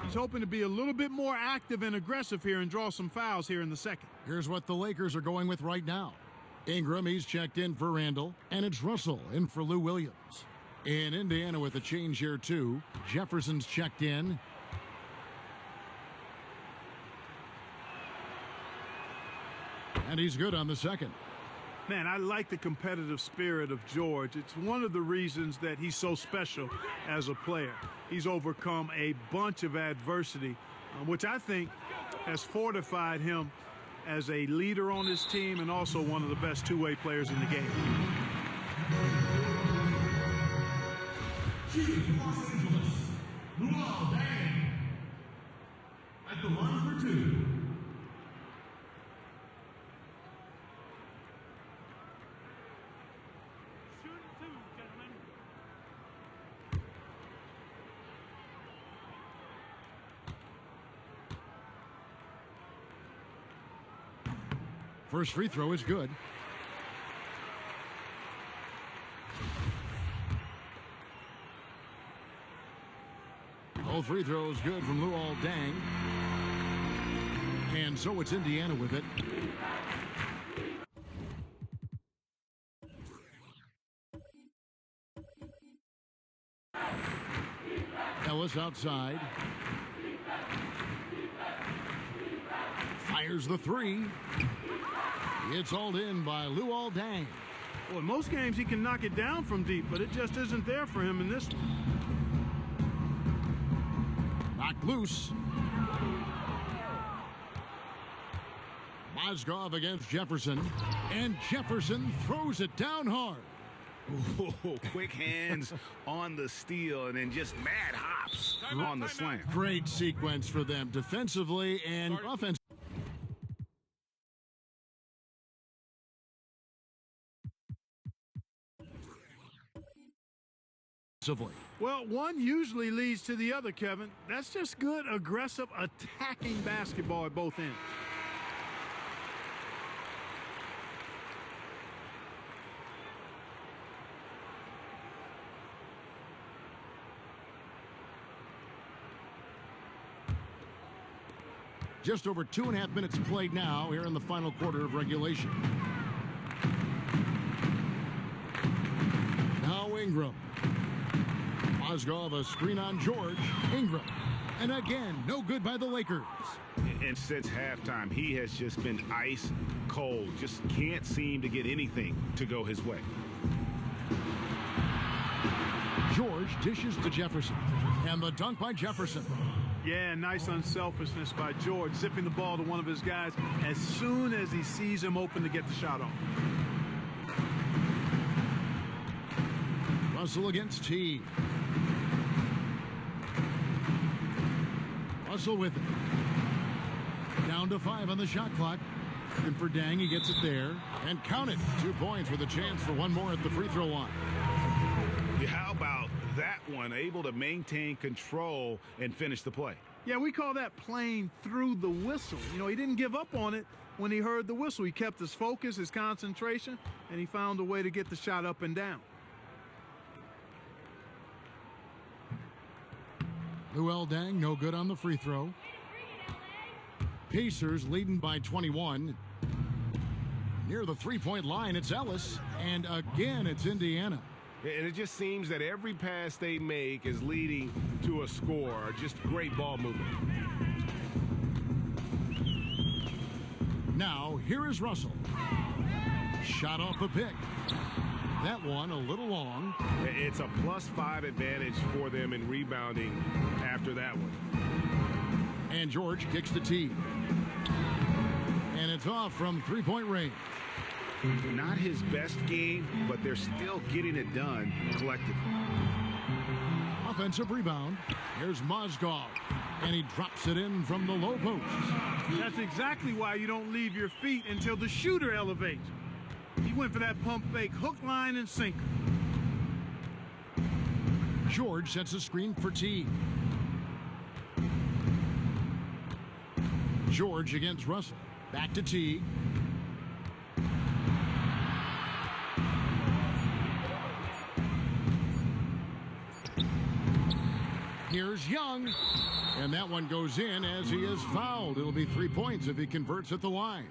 He's hoping to be a little bit more active and aggressive here and draw some fouls here in the second. Here's what the Lakers are going with right now. Ingram, he's checked in for Randall, and it's Russell in for Lou Williams. In Indiana with a change here, too. Jefferson's checked in. And he's good on the second. Man, I like the competitive spirit of George. It's one of the reasons that he's so special as a player. He's overcome a bunch of adversity, which I think has fortified him as a leader on his team and also one of the best two-way players in the game. Los Angeles, Luol Deng at the line for 2. First free throw is good. All free throws good from Luol Deng. And so it's Indiana with it. Ellis outside. Fires the 3. It's hauled in by Luol Deng. Well, in most games he can knock it down from deep, but it just isn't there for him in this one. Knocked loose. Mozgov against Jefferson. And Jefferson throws it down hard. Ooh, quick hands on the steal and then just mad hops on the slam. Great sequence for them defensively and offensively. Well, one usually leads to the other, Kevin. That's just good, aggressive, attacking basketball at both ends. Just over 2.5 minutes played now here in the final quarter of regulation. Now Ingram. Mozgov, a screen on George. Ingram. And again, no good by the Lakers. And since halftime, he has just been ice cold. Just can't seem to get anything to go his way. George dishes to Jefferson. And the dunk by Jefferson. Yeah, nice unselfishness by George, zipping the ball to one of his guys as soon as he sees him open to get the shot off. Russell against T. Russell with it. Down to 5 on the shot clock. And for Dang, he gets it there. And count it. 2 points with a chance for one more at the free throw line. How about that one? Able to maintain control and finish the play. Yeah, we call that playing through the whistle. You know, he didn't give up on it when he heard the whistle. He kept his focus, his concentration, and he found a way to get the shot up and down. Luol Deng, no good on the free throw. Pacers leading by 21. Near the three-point line, it's Ellis. And again, it's Indiana. And it just seems that every pass they make is leading to a score. Just great ball movement. Now, here is Russell. Shot off the pick. That one a little long. It's a +5 advantage for them in rebounding after that one. And George kicks the tee. And it's off from three-point range. Not his best game, but they're still getting it done collectively. Offensive rebound. Here's Mozgov. And he drops it in from the low post. That's exactly why you don't leave your feet until the shooter elevates. He went for that pump fake, hook, line, and sinker. George sets a screen for T. George against Russell. Back to T. Here's Young. And that one goes in as he is fouled. It'll be 3 points if he converts at the line.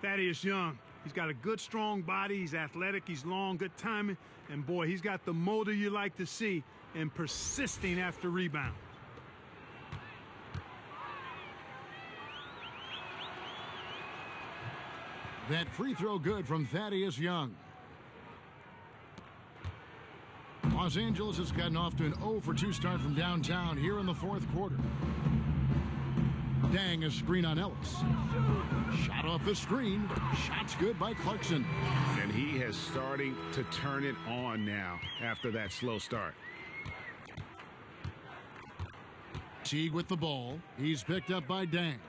Thaddeus Young. He's got a good, strong body. He's athletic. He's long, good timing. And, boy, he's got the motor you like to see and persisting after rebound. That free throw good from Thaddeus Young. Los Angeles has gotten off to an 0-for-2 start from downtown here in the fourth quarter. Dang, a screen on Ellis. Shot off the screen. Shot's good by Clarkson. And he has starting to turn it on now after that slow start. Teague with the ball. He's picked up by Dang.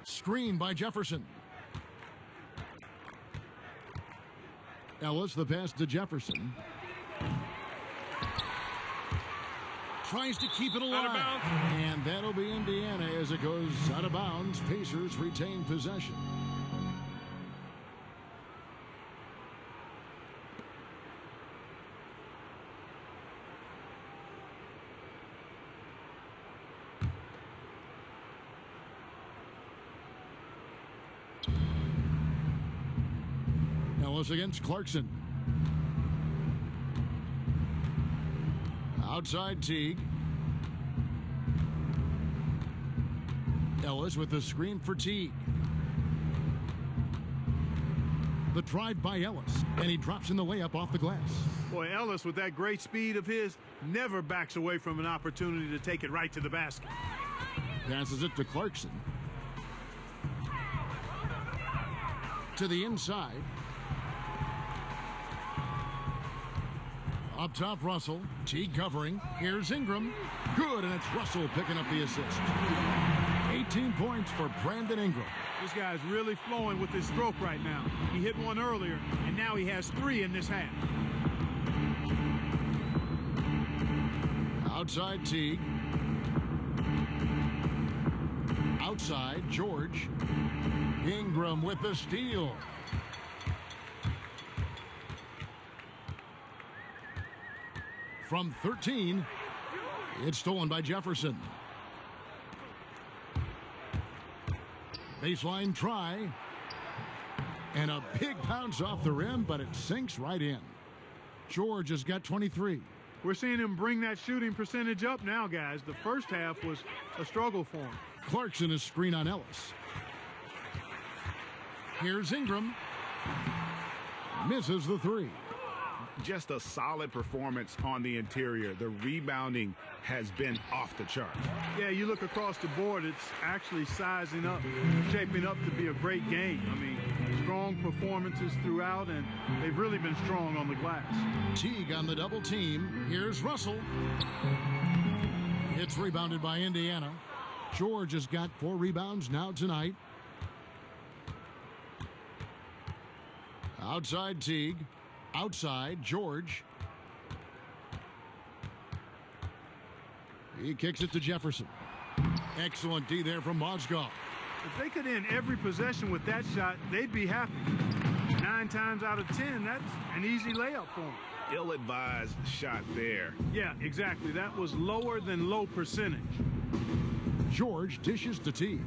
Screen by Jefferson. Ellis, the pass to Jefferson. Tries to keep it alive. And that'll be Indiana as it goes out of bounds. Pacers retain possession. Ellis against Clarkson. Outside Teague. Ellis with the screen for Teague. The drive by Ellis. And he drops in the layup off the glass. Boy, Ellis, with that great speed of his, never backs away from an opportunity to take it right to the basket. Passes it to Clarkson. To the inside. Up top, Russell. Teague covering. Here's Ingram. Good, and it's Russell picking up the assist. 18 points for Brandon Ingram. This guy's really flowing with his stroke right now. He hit one earlier, and now he has 3 in this half. Outside Teague. Outside George. Ingram with the steal. From 13, it's stolen by Jefferson. Baseline try. And a big bounce off the rim, but it sinks right in. George has got 23. We're seeing him bring that shooting percentage up now, guys. The first half was a struggle for him. Clarkson is screen on Ellis. Here's Ingram. Misses the three. Just a solid performance on the interior. The rebounding has been off the charts. Yeah, you look across the board, it's actually sizing up, shaping up to be a great game. I mean, strong performances throughout, and they've really been strong on the glass. Teague on the double team. Here's Russell. It's rebounded by Indiana. George has got 4 rebounds now tonight. Outside Teague. Outside George. He kicks it to Jefferson. Excellent D there from Mozgov. If they could end every possession with that shot, they'd be happy. 9 times out of 10, that's an easy layup for them. Ill-advised shot there. Yeah, exactly. That was lower than low percentage. George dishes to Teague.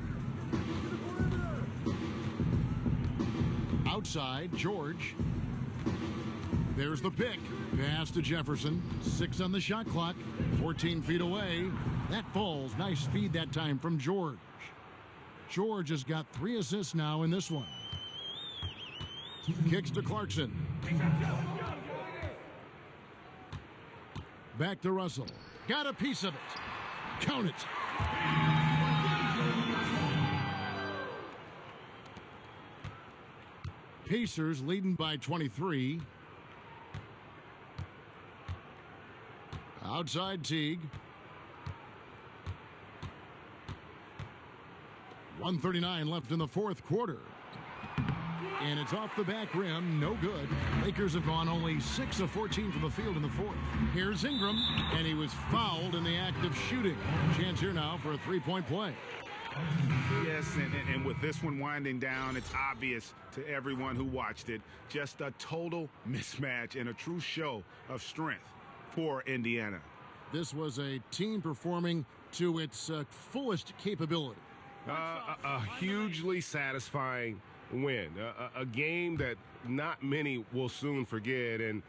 Outside George. There's the pick. Pass to Jefferson. 6 on the shot clock. 14 feet away. That falls. Nice speed that time from George. George has got 3 assists now in this one. Kicks to Clarkson. Back to Russell. Got a piece of it. Count it. Pacers leading by 23. Outside Teague. 1:39 left in the fourth quarter. And it's off the back rim. No good. Lakers have gone only 6 of 14 from the field in the fourth. Here's Ingram. And he was fouled in the act of shooting. Chance here now for a 3-point play. Yes, and with this one winding down, it's obvious to everyone who watched it. Just a total mismatch and a true show of strength for Indiana. This was a team performing to its fullest capability. A hugely satisfying win. A game that not many will soon forget. And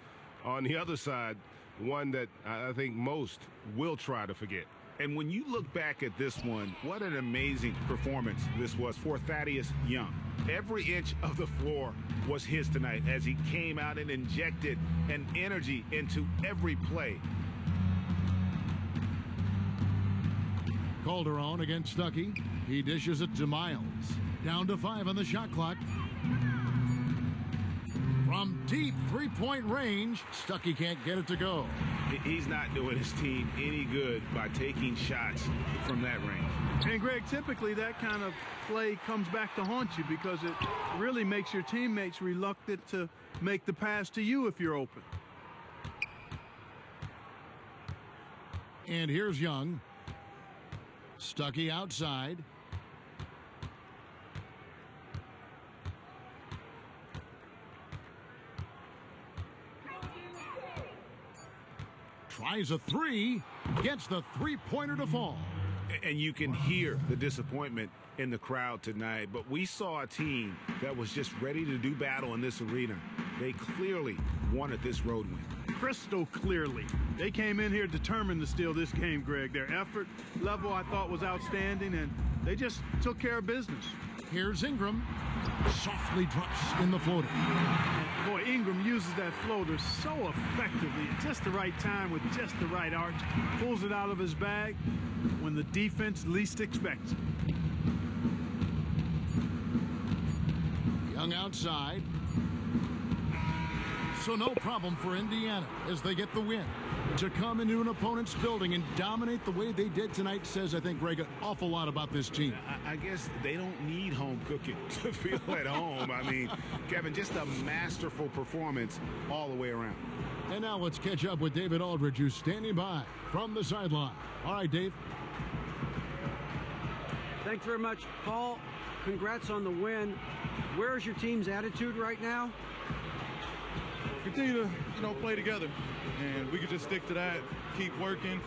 on the other side, one that I think most will try to forget. And when you look back at this one, what an amazing performance this was for Thaddeus Young. Every inch of the floor was his tonight as he came out and injected an energy into every play. Calderon against Stuckey. He dishes it to Miles. Down to 5 on the shot clock. From deep 3-point range, Stuckey can't get it to go. He's not doing his team any good by taking shots from that range. And Greg, typically that kind of play comes back to haunt you because it really makes your teammates reluctant to make the pass to you if you're open. And here's Young. Stuckey outside. Tries a 3, gets the 3-pointer to fall. And you can hear the disappointment in the crowd tonight. But we saw a team that was just ready to do battle in this arena. They clearly wanted this road win. Crystal clearly. They came in here determined to steal this game, Greg. Their effort level, I thought, was outstanding, and they just took care of business. Here's Ingram. Softly drops in the floater. And boy, Ingram uses that floater so effectively at just the right time with just the right arch. Pulls it out of his bag when the defense least expects it. Young outside. So no problem for Indiana as they get the win. To come into an opponent's building and dominate the way they did tonight says, I think, Greg, an awful lot about this team. I guess they don't need home cooking to feel at home. I mean, Kevin, just a masterful performance all the way around. And now let's catch up with David Aldridge, who's standing by from the sideline. All right, Dave. Thanks very much, Paul. Congrats on the win. Where's your team's attitude right now? Continue to, play together, and we could just stick to that, keep working,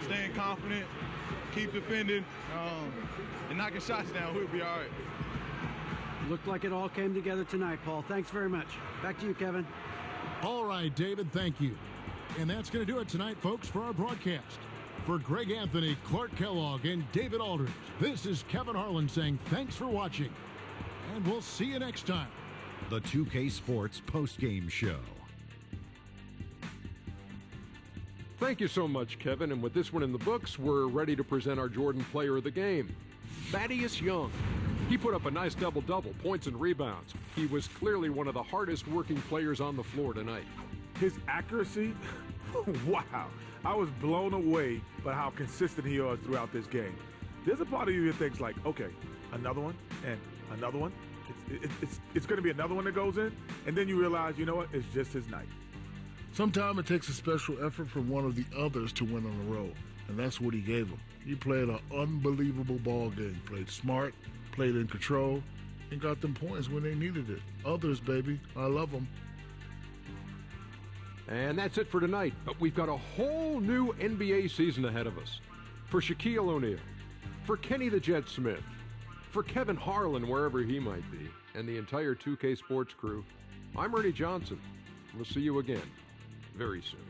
staying confident, keep defending, and knocking shots down. We'll be all right. Looked like it all came together tonight, Paul. Thanks very much. Back to you, Kevin. All right, David, thank you. And that's going to do it tonight, folks, for our broadcast. For Greg Anthony, Clark Kellogg, and David Aldridge, this is Kevin Harlan saying thanks for watching, and we'll see you next time. The 2K Sports postgame show. Thank you so much, Kevin. And with this one in the books, we're ready to present our Jordan Player of the Game, Thaddeus Young. He put up a nice double-double, points and rebounds. He was clearly one of the hardest working players on the floor tonight. His accuracy, wow. I was blown away by how consistent he was throughout this game. There's a part of you that thinks like, okay, another one and another one. It's going to be another one that goes in, and then you realize, you know what, it's just his night. Sometimes it takes a special effort from one of the others to win on the road, and that's what he gave him. He played an unbelievable ball game, played smart, played in control, and got them points when they needed it. Others, baby, I love them. And that's it for tonight, but we've got a whole new NBA season ahead of us. For Shaquille O'Neal, for Kenny the Jet Smith, for Kevin Harlan, wherever he might be, and the entire 2K Sports crew, I'm Ernie Johnson. We'll see you again very soon.